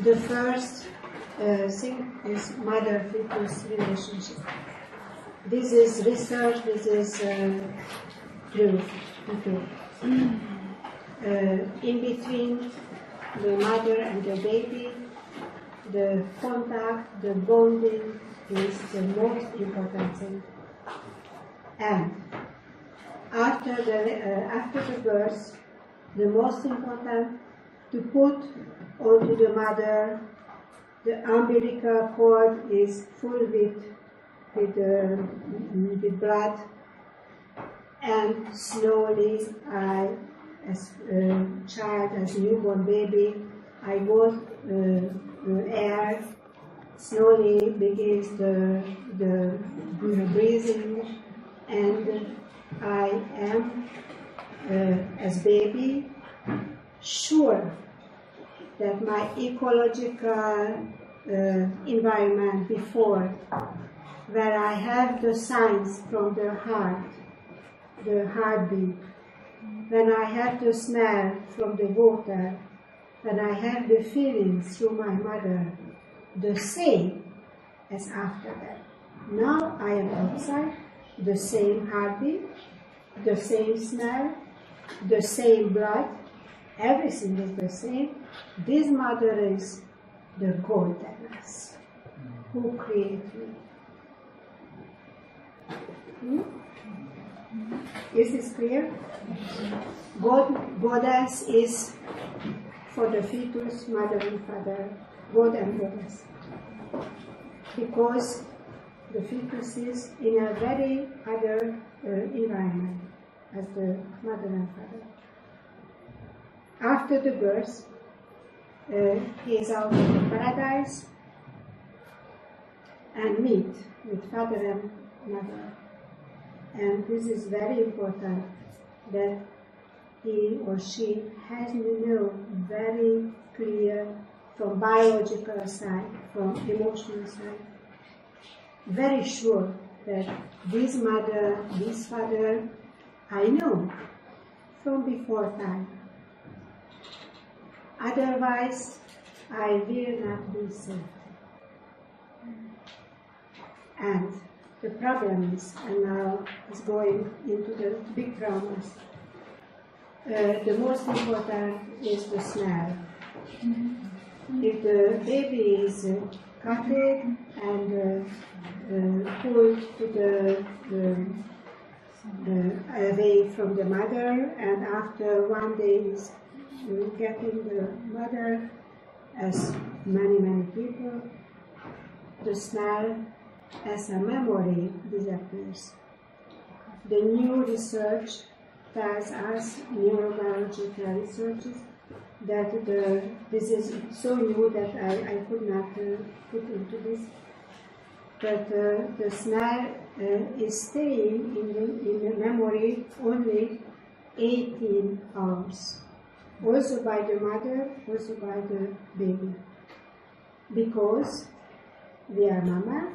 The first thing is mother-fetus relationship. This is research, this is proof. Okay. In between the mother and the baby, the contact, the bonding is the most important thing. And after the birth, the most important to put onto the mother, the umbilical cord is full with blood, and slowly as a child, as a newborn baby, I got air, slowly begins the breathing, and I am, as baby, sure that my ecological environment before, where I have the signs from the heart, the heartbeat, when I have the smell from the water, when I have the feelings through my mother, the same as after that. Now I am outside, the same heartbeat, the same smell, the same blood, everything is the same. This mother is the goldenness. who created you. Is this clear? Goddess is for the fetus, mother and father, God and goddess. Because the fetus is in a very other environment as the mother and father. After the birth, he is out of the paradise and meet with father and mother. And this is very important that he or she has to know very clear from biological side, from emotional side, very sure that this mother, this father, I know from before time. Otherwise, I will not be safe. And the problem is, and now is going into the big traumas. The most important is the smell. If the baby is cut and pulled to away from the mother, and after 1 day is getting the mother, as many people, the smell as a memory disappears. The new research tells us, neurobiological researches, that this is so new that I could not put into this, that the smell is staying in the memory only 18 hours, also by the mother, also by the baby, because we are mama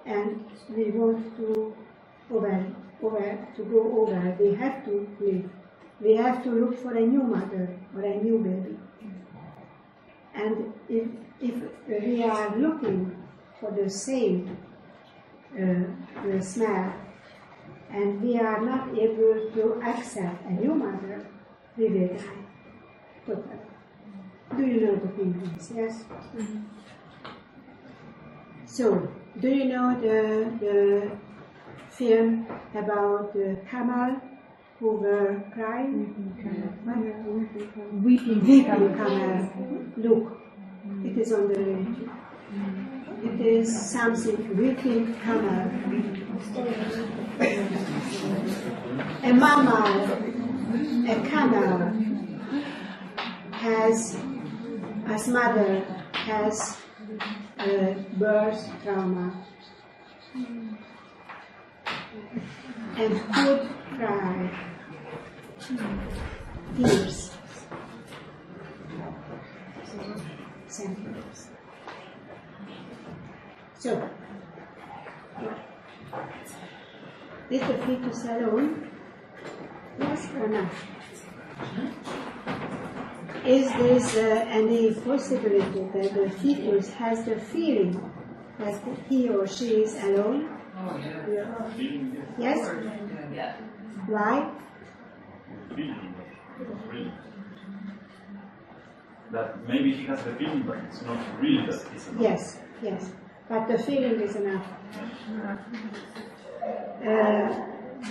and we want to go over. We have to live. We have to look for a new mother or a new baby. And if we are looking for the same smell, and we are not able to accept a new mother, we will die totally. Do you know the penguins? Yes? Mm-hmm. So, do you know the film about the camel who were crying? Weeping camel. Look, it is on the radio. It is something, weeping camel. A mammal, a camel, has, as mother, has a birth trauma and could cry tears. So, is the fetus alone? Yes or no? Is there any possibility that the fetus has the feeling that he or she is alone? Yes? Why? That maybe he has the feeling, but it's not real that he's alone. Yes, yes. But the feeling is enough.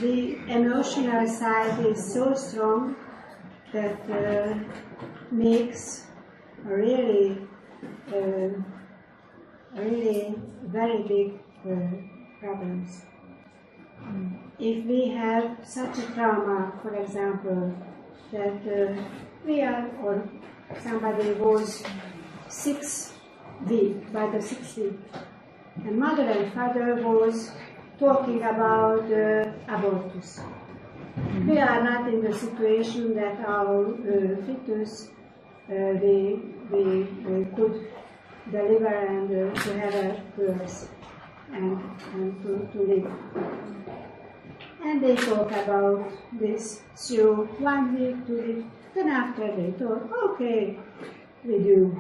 The emotional side is so strong that makes really very big problems. If we have such a trauma, for example, that we are, or somebody was 6 weeks, by the 6th week, and mother and father was talking about abortus. We are not in the situation that our fetus we could deliver and to have a birth and to live. And they talk about this through 1 week, 2 weeks. Then after they thought, okay, we do.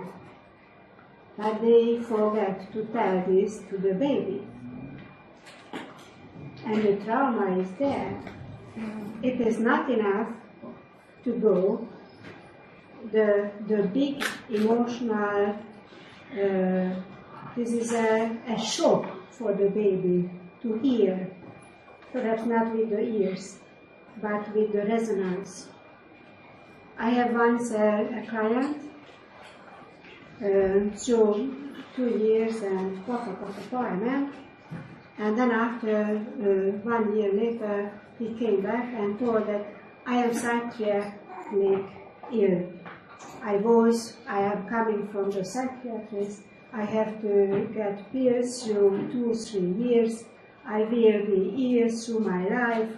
But they forget to tell this to the baby. And the trauma is there. It is not enough to go. The big emotional this is a shock for the baby to hear, perhaps not with the ears, but with the resonance. I have once a client, so 2 years and and then after 1 year later, he came back and told that I am psychiatrically ill. I am coming from the psychiatrist. I have to get pills through 2-3 years. I will be ill through my life.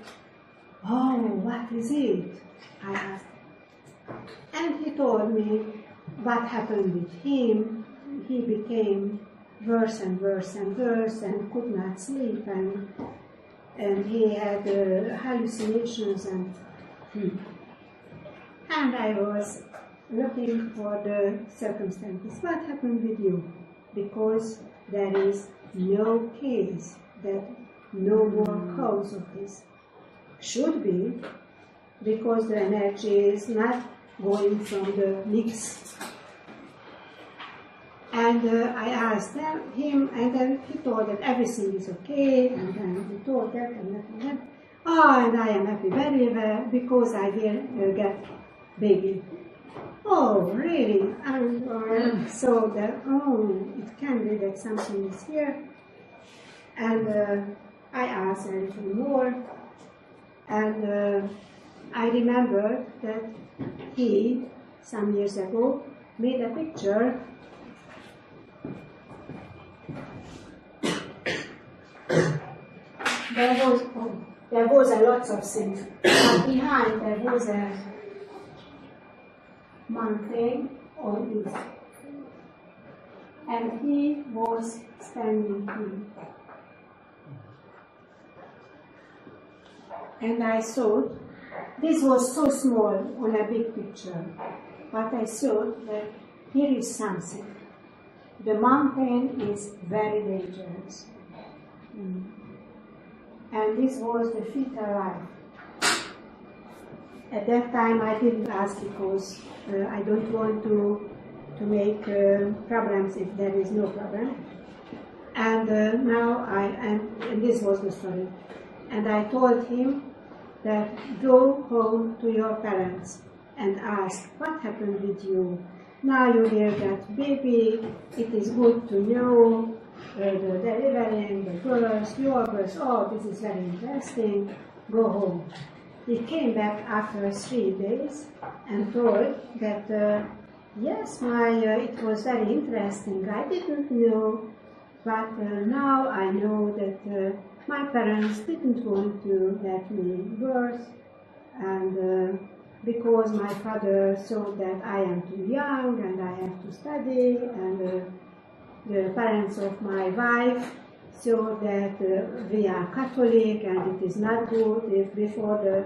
Oh, what is it? I asked. And he told me what happened with him. He became worse and worse and worse and could not sleep, and he had hallucinations and I was looking for the circumstances. What happened with you? Because there is no case, that no more cause of this. Should be, because the energy is not going from the mix. And I asked him, and then he told that everything is okay, and then he told that and that and that. Oh, and I am happy very well, because I will get baby. Oh, really? And so that, it can be that something is here. And I asked a little more, and I remember that he, some years ago, made a picture. There was a lot of things, but behind there was a mountain on this, and he was standing here. And I thought, this was so small on a big picture, but I thought that here is something. The mountain is very dangerous. And this was the fetal life. At that time I didn't ask because I don't want to make problems if there is no problem. And now and this was the story. And I told him that go home to your parents and ask what happened with you. Now you will get baby, it is good to know the delivering, the birth, your birth, oh, this is very interesting, go home. He came back after 3 days and told that, yes, it was very interesting, I didn't know, but now I know that my parents didn't want to let me birth, and because my father thought that I am too young and I have to study, and the parents of my wife thought that we are Catholic and it is not good if before the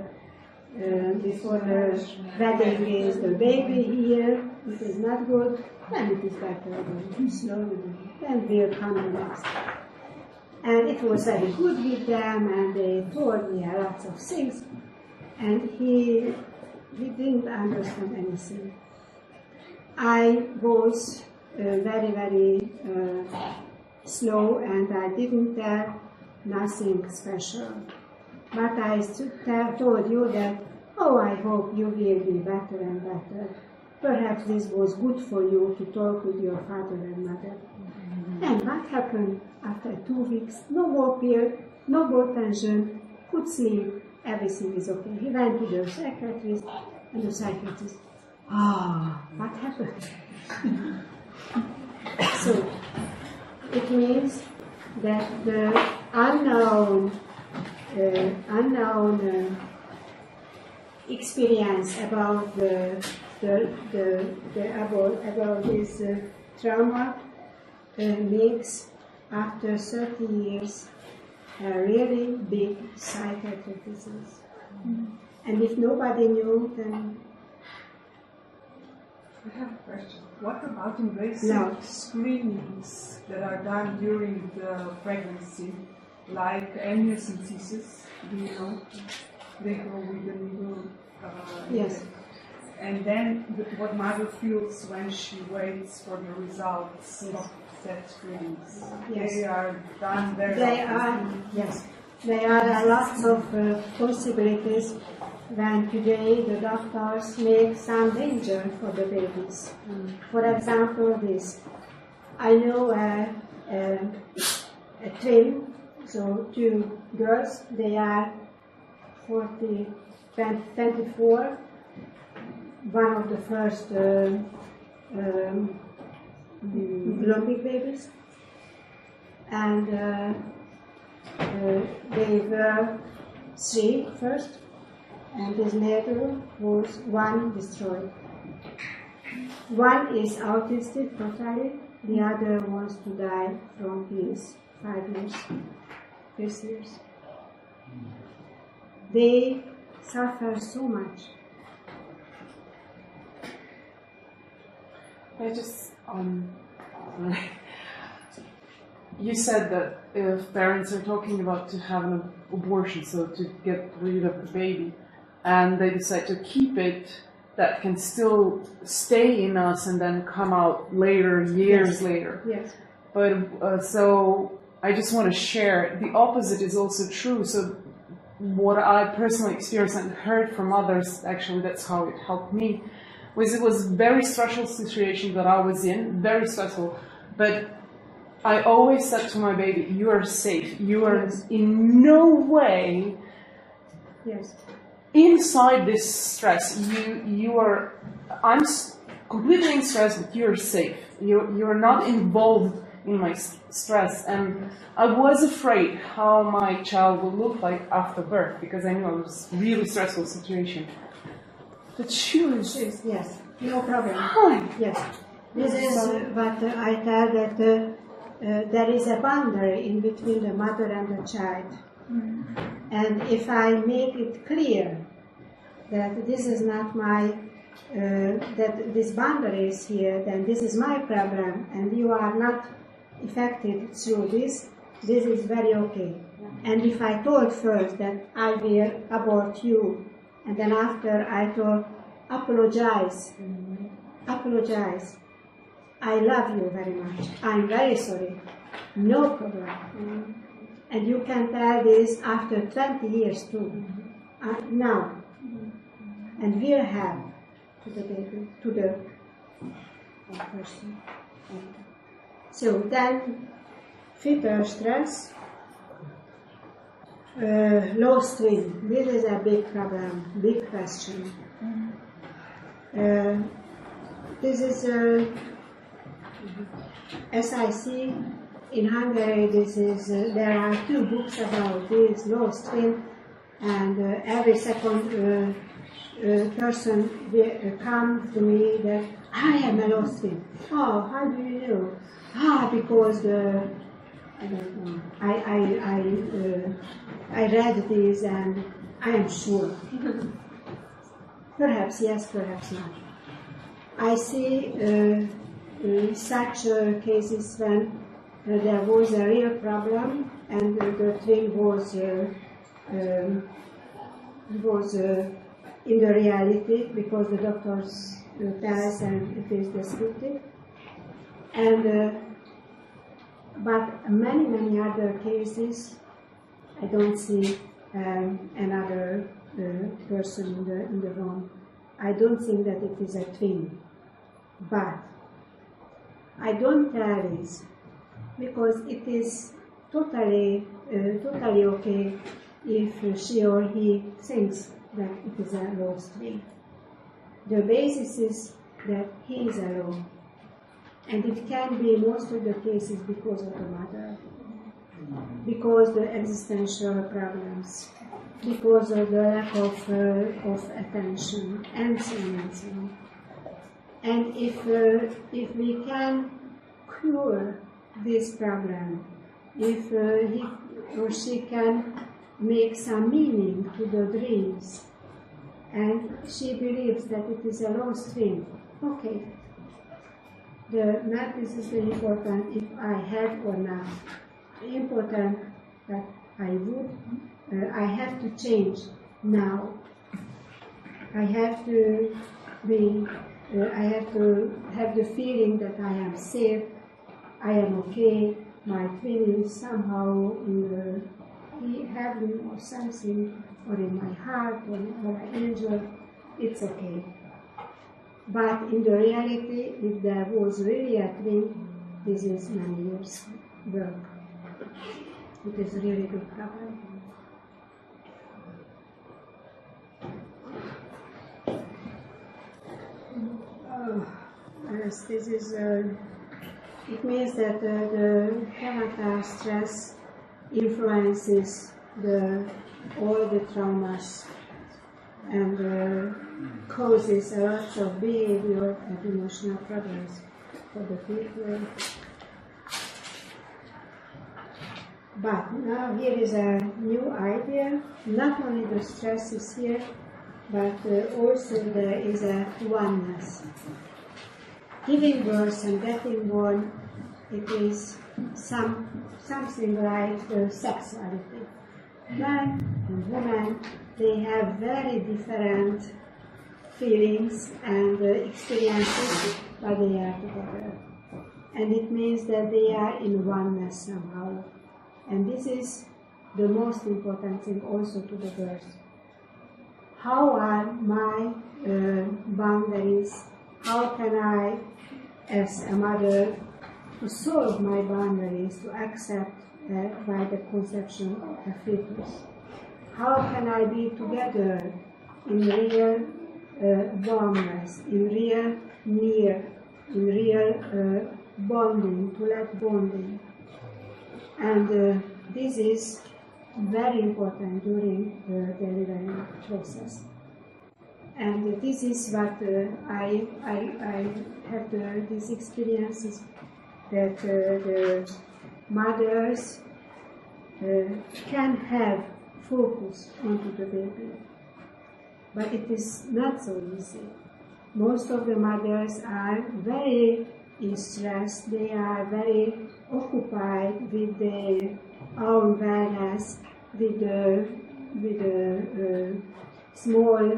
wedding is the baby here, it is not good, then it is better slowly, then we'll come the next. And it was very good with them, and they told me a lot of things, and he didn't understand anything. I was very, very slow, and I didn't tell nothing special. But I told you that, oh, I hope you will be better and better. Perhaps this was good for you to talk with your father and mother. And what happened after 2 weeks? No more pill, no more tension, could sleep, everything is okay. He went to the psychiatrist, and the psychiatrist, what happened? So, it means that the unknown experience about about this trauma makes, after 30 years, a really big psychiatric disease. And if nobody knew, then... I have a question. What about invasive screenings that are done during the pregnancy, like amniocentesis? Do you know? They go with the needle. Yes. And then what mother feels when she waits for the results set screenings. Yes. They are done very There often. are, yes, there are lots of possibilities when today the doctors make some danger for the babies. For example, this. I know a twin, so two girls, they are 24, one of the first lumpy babies, and they were 3 first, and this later was 1 destroyed. One is autistic totally, the other wants to die from his 5 years, 6 years. They suffer so much. I just, you said that if parents are talking about to have an abortion, so to get rid of the baby, and they decide to keep it, that can still stay in us and then come out later, years later. Yes. But so I just want to share, the opposite is also true. So what I personally experienced and heard from others, actually that's how it helped me, was it was a very stressful situation that I was in, very stressful. But I always said to my baby, you are safe. You are in no way inside this stress. You are, I'm completely in stress, but you're safe. You're not involved in my stress. And I was afraid how my child would look like after birth, because I knew it was a really stressful situation. But she was... Yes, no problem. Fine. Yes. This is what I tell that there is a boundary in between the mother and the child. And if I make it clear that this is not my, that this boundary is here, then this is my problem, and you are not affected through this, this is very okay. And if I told first that I will abort you, and then after I told, apologize, apologize, I love you very much, I'm very sorry, no problem. And you can tell this after 20 years too, now. And we'll have to the baby, to the person. So then, fetal stress, low stream. This is a big problem, big question. This is, as I see in Hungary, this is, there are 2 books about this, low stream, and every second person will come to me that I am a low stream. Oh, how do you know? Because I don't know. I read this and I am sure. Perhaps yes, perhaps not. I see such cases when there was a real problem and the twin was in the reality because the doctors tell us and it is descriptive. And but many other cases, I don't see another person in the room. I don't think that it is a twin, but I don't tell this because it is totally okay if she or he thinks that it is a lost twin. The basis is that he is alone. And it can be most of the cases because of the mother, because the existential problems, because of the lack of attention, and so on and so on. And if we can cure this problem, if he or she can make some meaning to the dreams, and she believes that it is a lost dream, okay. Not this is the important if I have or not. The important that I would, I have to change now. I have to be, I have to have the feeling that I am safe. I am okay, my twin is somehow in heaven or something, or in my heart, or an angel, it's okay. But in the reality, if there was really a twin, this is many years work. It is really good problem. Yes, this is. It means that the perinatal stress influences all the traumas and causes a lot of behavior and emotional problems for the people. But now here is a new idea. Not only the stress is here, but also there is a oneness. Giving birth and getting born, it is something like sexuality. Man and woman, they have very different feelings and experiences, but they are together. And it means that they are in oneness somehow. And this is the most important thing also to the birth. How are my boundaries? How can I, as a mother, to solve my boundaries, to accept by the conception of a fetus? How can I be together in real warmness, in real near, in real bonding, to let bonding? And this is very important during the delivery process. And this is what I have these experiences, that the mothers can have focus onto the baby, but it is not so easy. Most of the mothers are very stressed, they are very occupied with their own wellness, with the small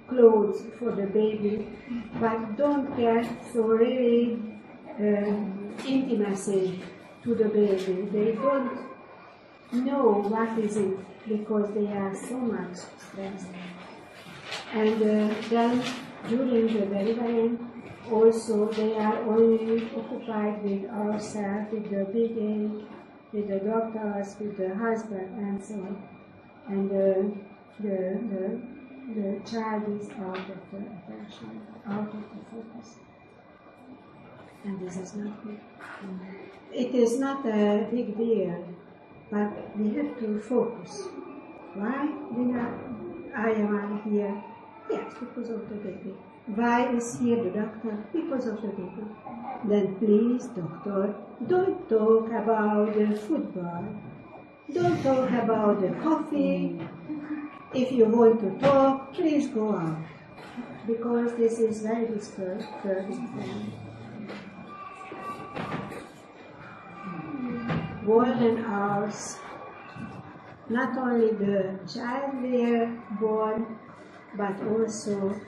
clothes for the baby, but don't get so really intimacy to the baby. They don't know what is it because they are so much stressed. And then during the delivery, also they are only occupied with ourselves, with the big ache, with the doctors, with the husband, and so on. And the child is out of the attention, out of the focus. And this is not good. It is not a big deal, but we have to focus. Why I am here? Yes, because of the baby. Why is here the doctor? Because of the baby. Then please, doctor, don't talk about the football. Don't talk about the coffee. If you want to talk, please go out. Because this is very disturbing. Golden hours. Not only the child will born, but also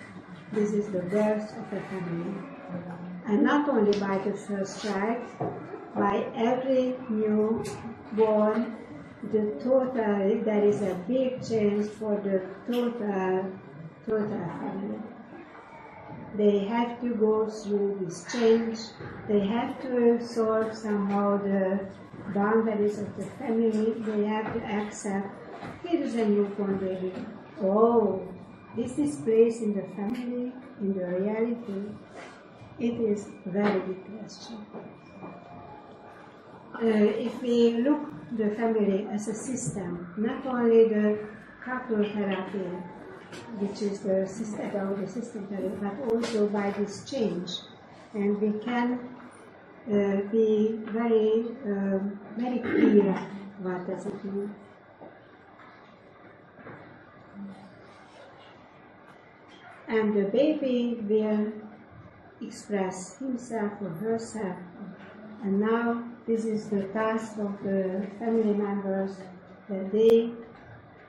this is the birth of a family. And not only by the first child, by every new born, there is a big change for the total family. They have to go through this change. They have to solve somehow the boundaries of the family. They have to accept, here is a newborn baby. Oh, is this place in the family, in the reality? It is a very big question. If we look the family as a system, not only the couple therapy, which is the system therapy, but also by this change, and we can be very clear what does it mean. And the baby will express himself or herself. And now this is the task of the family members, that they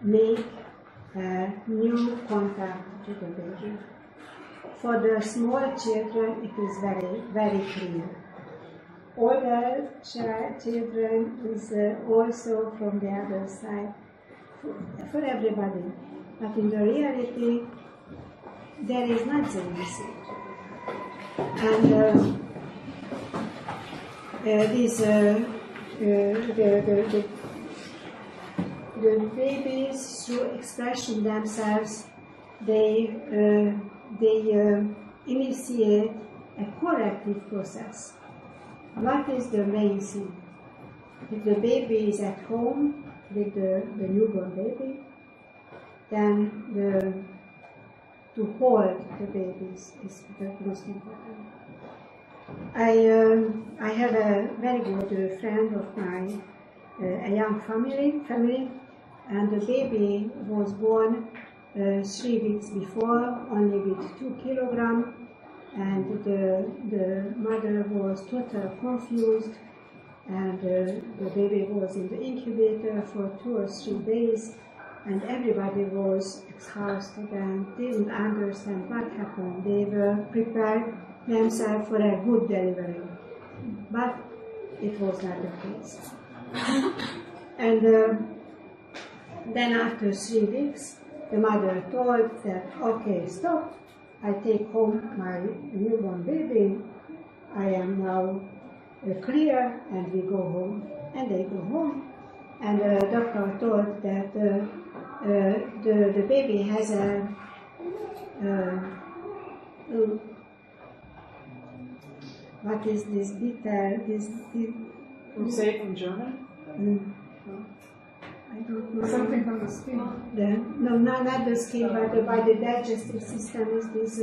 make a new contact to the baby. For the small children, it is very, very clear. older children is also from the other side, for everybody. But in the reality, there is not the message. And the babies, through expressing themselves, they initiate a corrective process. What is the main thing? If the baby is at home with the newborn baby, then to hold the babies is the most important. I have a very good friend of mine, a young family, and the baby was born 3 weeks before, only with 2 kilograms, and the mother was totally confused, and the baby was in the incubator for 2 or 3 days, and everybody was exhausted and didn't understand what happened. They were prepared themselves for a good delivery, but it was not the case. And then after 3 weeks, the mother told that, okay, stop, I take home my newborn baby, I am now clear, and we go home. And they go home, and the doctor told that the baby has a what is this bitter, You say it in German? I don't know. Something from the skin. No, not the skin, but by the digestive system is this.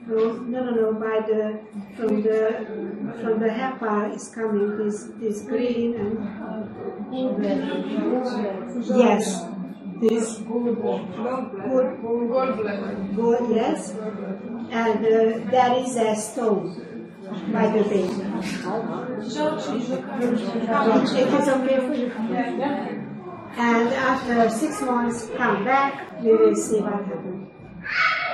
From the HEPA is coming this green and yes, this good, yes, and there is a stone by the baby. It is okay for you. And after 6 months, come back, we will see what happened.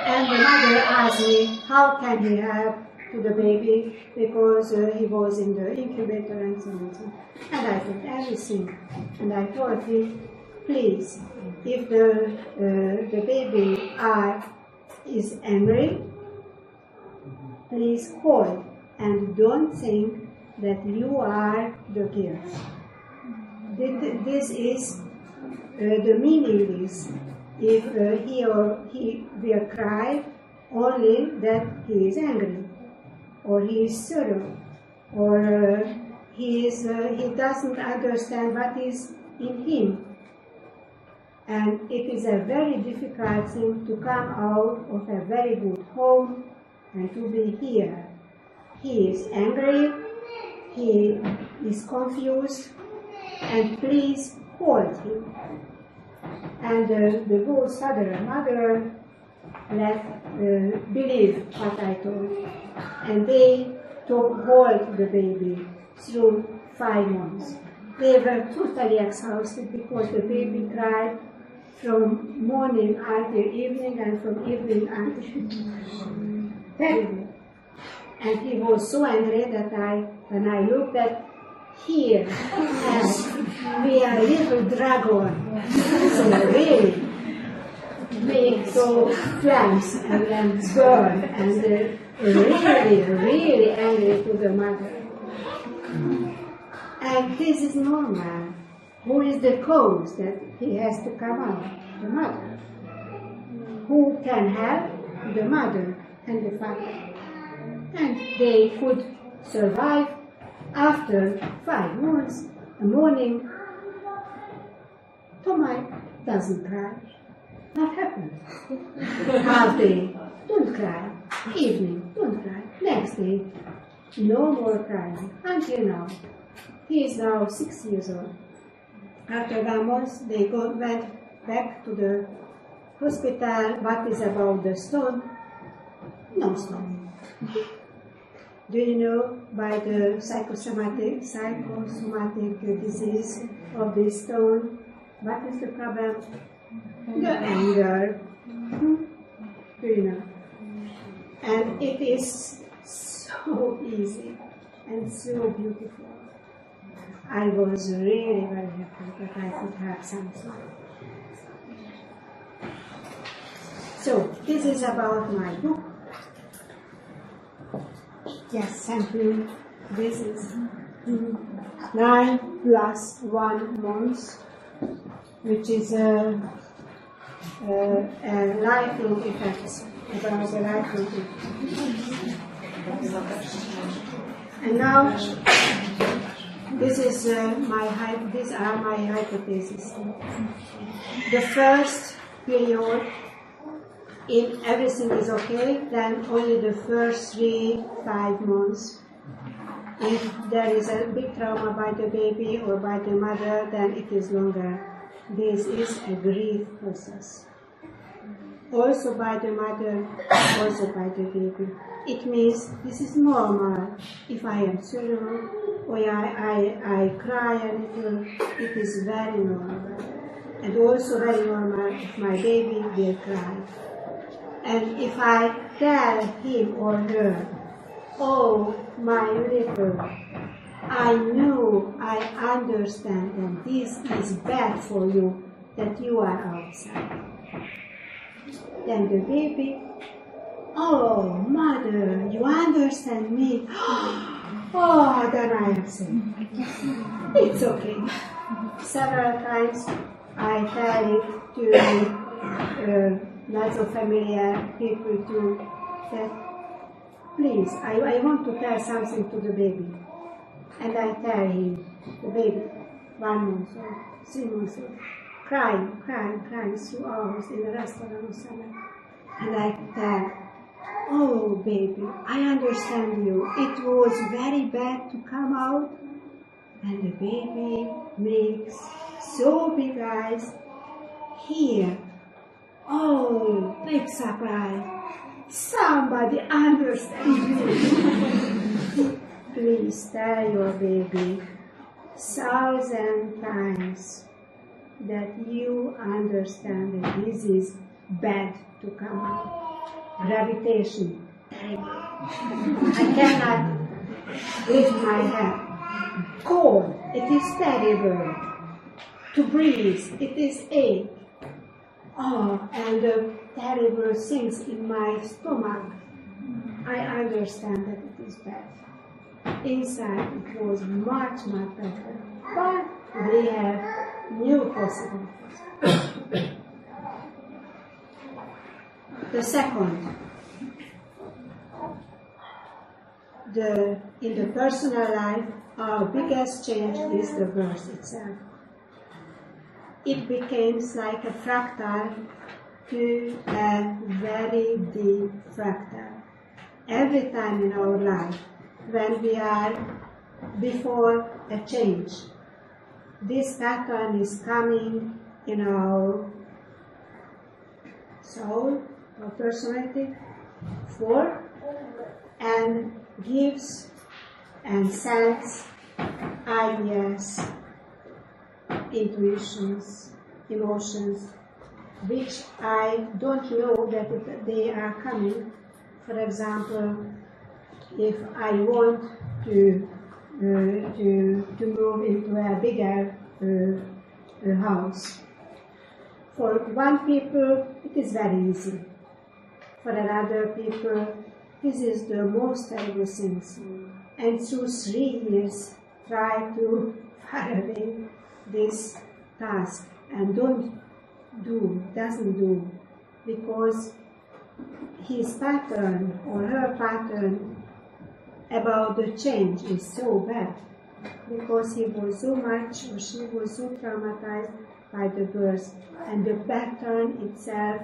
And the mother asked me, how can he help to the baby, because he was in the incubator and so on. And I did everything. And I told him, please, if the baby is angry, please hold and don't think that you are the guilt. This is the meaning is, if he will cry, only that he is angry, or he is sorrow, or he doesn't understand what is in him. And it is a very difficult thing to come out of a very good home and to be here. He is angry, he is confused, and please hold him. And the good father and mother believe what I told, and they hold the baby through 5 months. They were totally exhausted because the baby cried from morning until evening and from evening until terrible. And he was so angry that when I looked at here, we are little dragon, so really make so flames and then burn, and really angry to the mother. And this is normal. Who is the cause that he has to come out? The mother. Who can help? The mother and the father. And they could survive. After 5 months, a morning, Tomai doesn't cry. What happened? Half day, don't cry. Evening, don't cry. Next day, no more crying. Until now. He is now 6 years old. After 1 month, they went back to the hospital. What is about the stone? No stone. Do you know, by the psychosomatic disease of this stone, what is the problem? The anger. Do you know? And it is so easy. and so beautiful. I was really very happy that I could have something. So, this is about my book. Yes, thank you. This is 9 plus 1 month, which is a lighting effect, about the lighting effect. And now, these are my hypotheses. The first period, if everything is okay, then only the first 3-5 months. If there is a big trauma by the baby or by the mother, then it is longer. This is a grief process. Also by the mother, also by the baby. It means this is normal. If I am sorrow or I cry a little, it is very normal. And also very normal if my baby will cry. And if I tell him or her, oh, my little, I know, I understand, and this is bad for you, that you are outside. Then the baby, oh, mother, you understand me. Oh, then I am safe. It's okay. Several times I tell it to lots of familiar people too, that please, I want to tell something to the baby. And I tell him, the baby, 1 month old, 3 months old, crying 2 hours in the restaurant or somewhere. And I tell, oh baby, I understand you. It was very bad to come out. And the baby makes so big eyes. Here, oh, big surprise. Somebody understands me. Please tell your baby 1,000 times that you understand that this is bad to come out. Gravitation. I cannot lift my head. Cold. It is terrible. To breathe. It is ache. Oh, and the terrible things in my stomach. I understand that it is bad. Inside it was much, much better. But we have new possibilities. The second, in the personal life, our biggest change is the birth itself. It becomes like a fractal to a very deep fractal. Every time in our life, when we are before a change, this pattern is coming in our soul, our personality, forth, and gives and sends ideas, intuitions, emotions, which I don't know that they are coming. For example, if I want to move into a bigger house, for one people it is very easy. For another people, this is the most terrible thing. And through 3 years, try to away this task and doesn't do, because his pattern or her pattern about the change is so bad, because he was so much or she was so traumatized by the birth, and the pattern itself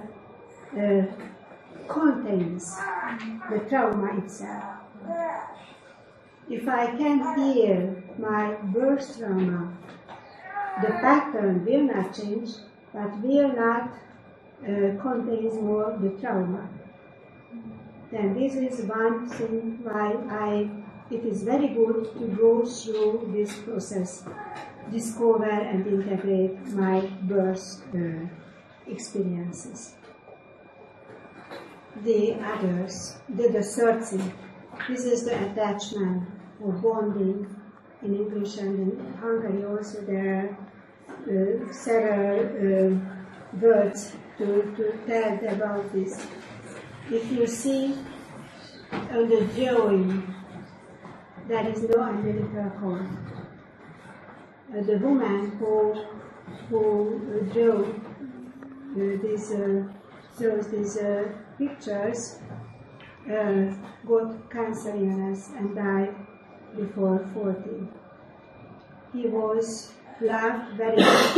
contains the trauma itself. If I can heal my birth trauma, the pattern will not change, but will not contain more the trauma. Then this is one thing why it is very good to go through this process, discover and integrate my birth experiences. The others, the third thing, this is the attachment. or bonding in English, and in Hungary also there are several words to tell about this. If you see on the drawing, there is no umbilical cord. The woman who drew these pictures got cancer illness and died before 40. He was loved very much,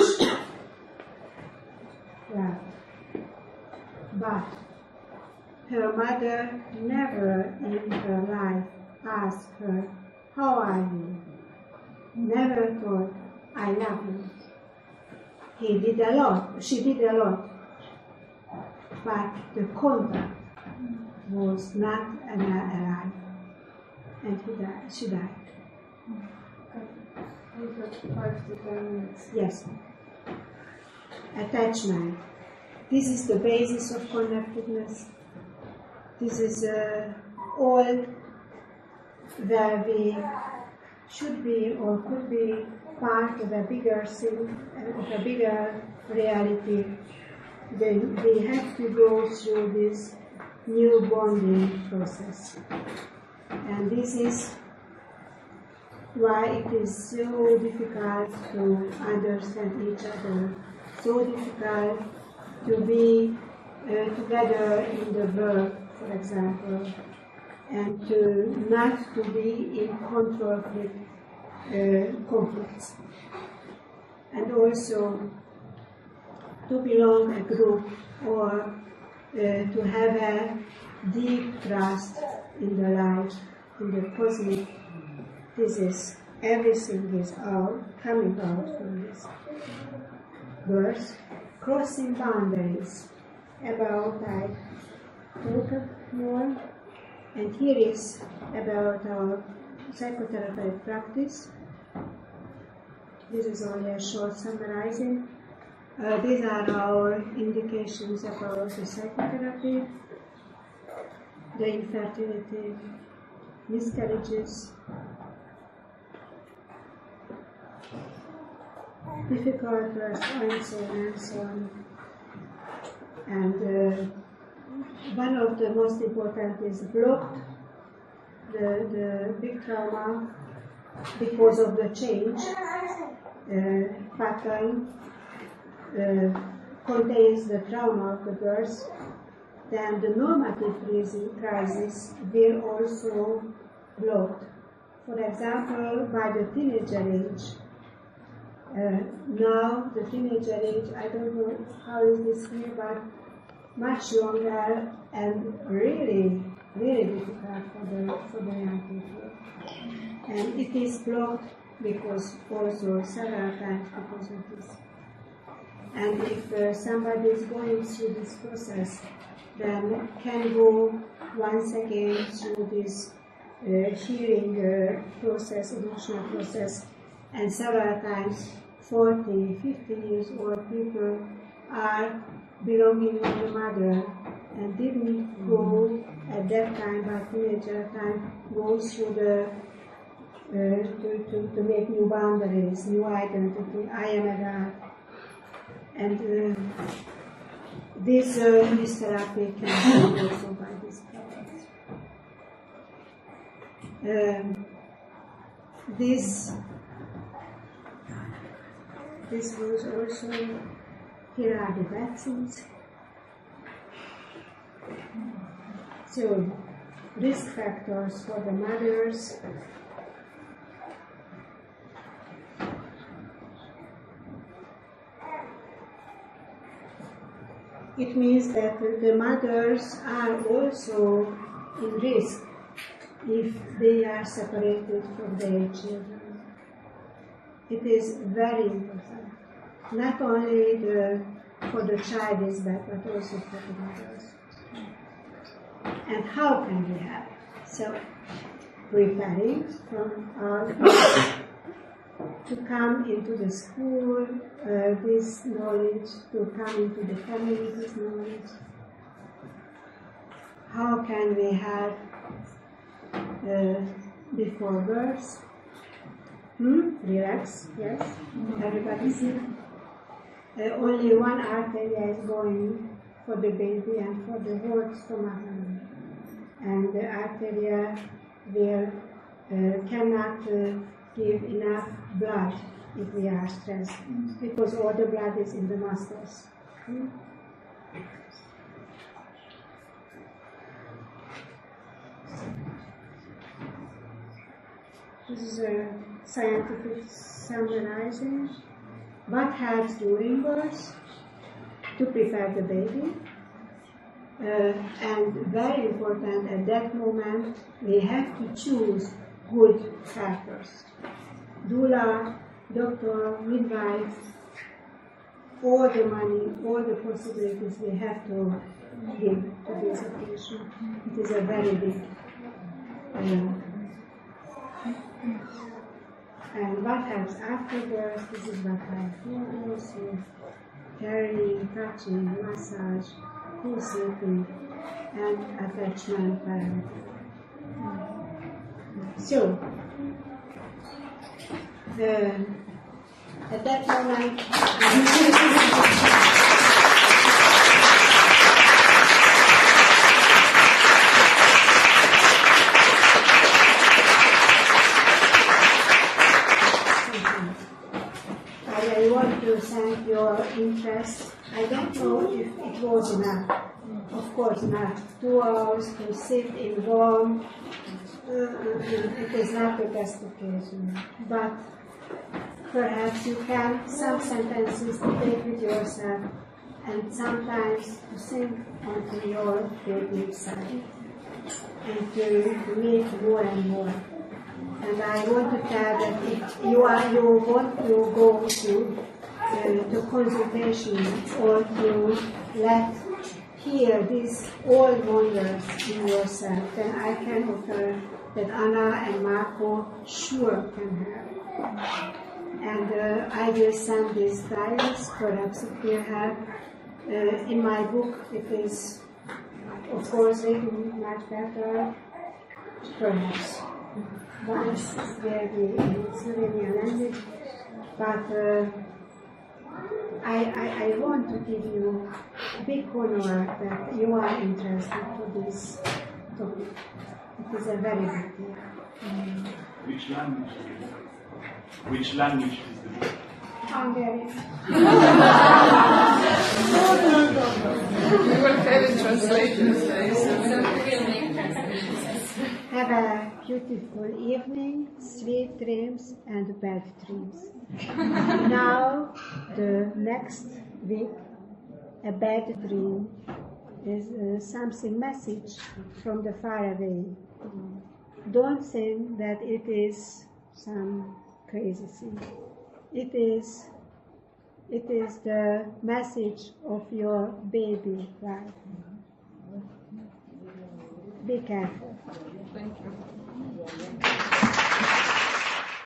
but her mother never in her life asked her, "How are you?" Never thought, "I love you." She did a lot, but the contact was not alive, and she died. 5 to 10 minutes. Yes. Attachment. This is the basis of connectedness. This is all where we should be or could be part of a bigger thing, of a bigger reality. Then we have to go through this new bonding process. And this is why it is so difficult to understand each other, so difficult to be together in the work, for example, and not to be in conflicts. And also to belong a group or to have a deep trust in the life, in the cosmic. This is, everything is coming out from this verse, crossing boundaries. About I talk more, and here is about our psychotherapeutic practice. This is only a short summarizing. These are our indications about the psychotherapy, the infertility, miscarriages, difficult birth, and so on. And one of the most important is blocked, the big trauma because of the change pattern contains the trauma of the birth. Then the normative crisis will also blocked. For example, by the teenager age. Now the teenager age, I don't know how is this here, but much longer and really, really difficult for the young people. And it is blocked because also several times because of this. And if somebody is going through this process, then can go once again through this healing process, emotional process, and several times 40, 50 years old people are belonging to the mother and didn't go at that time, by teenager time, go through the to make new boundaries, new identity. I am a God. And this therapy can be also by this process. This was also, here are the vaccines. So, risk factors for the mothers. It means that the mothers are also in risk if they are separated from their children. It is very important. Not only for the child is bad, but also for the mothers. And how can we help? So, preparing from our to come into the school, this knowledge, to come into the family, this knowledge. How can we help before birth. Relax, yes. Everybody see. Only one artery is going for the baby and for the whole stomach. And the artery will cannot give enough blood if we are stressed, because all the blood is in the muscles. This is a scientific summarizing. What helps during birth? To prepare the baby. And very important, at that moment, we have to choose good helpers. Doula, doctor, midwife, all the money, all the possibilities we have to give to this occasion. It is a very big. And what helps after birth, this is what I do also. Carrying, touching, massage, co-sleeping, and attachment parenting. So, at that moment, I want to thank your interest. I don't know if it was enough. Of course not. 2 hours to sit in warm, it is not the best occasion. But perhaps you can, some sentences to take with yourself, and sometimes to think onto your baby side, and to meet more and more. And I want to tell that if you want to go to consultation or to hear these old wonders in yourself, then I can offer that Anna and Marko sure can help. And I will send these diaries, perhaps it will help. In my book it is, of course, written much better, perhaps. Once there will be in Slovenian language, but I want to give you a big honor that you are interested in this topic. It is a very big deal. Which language? Which language is the book? Hungarian. We will have it translated. Have a beautiful evening, sweet dreams and bad dreams. Now, the next week, a bad dream is something message from the far away. Don't think that it is some crazy thing. It is the message of your baby life. Be careful. Thank you.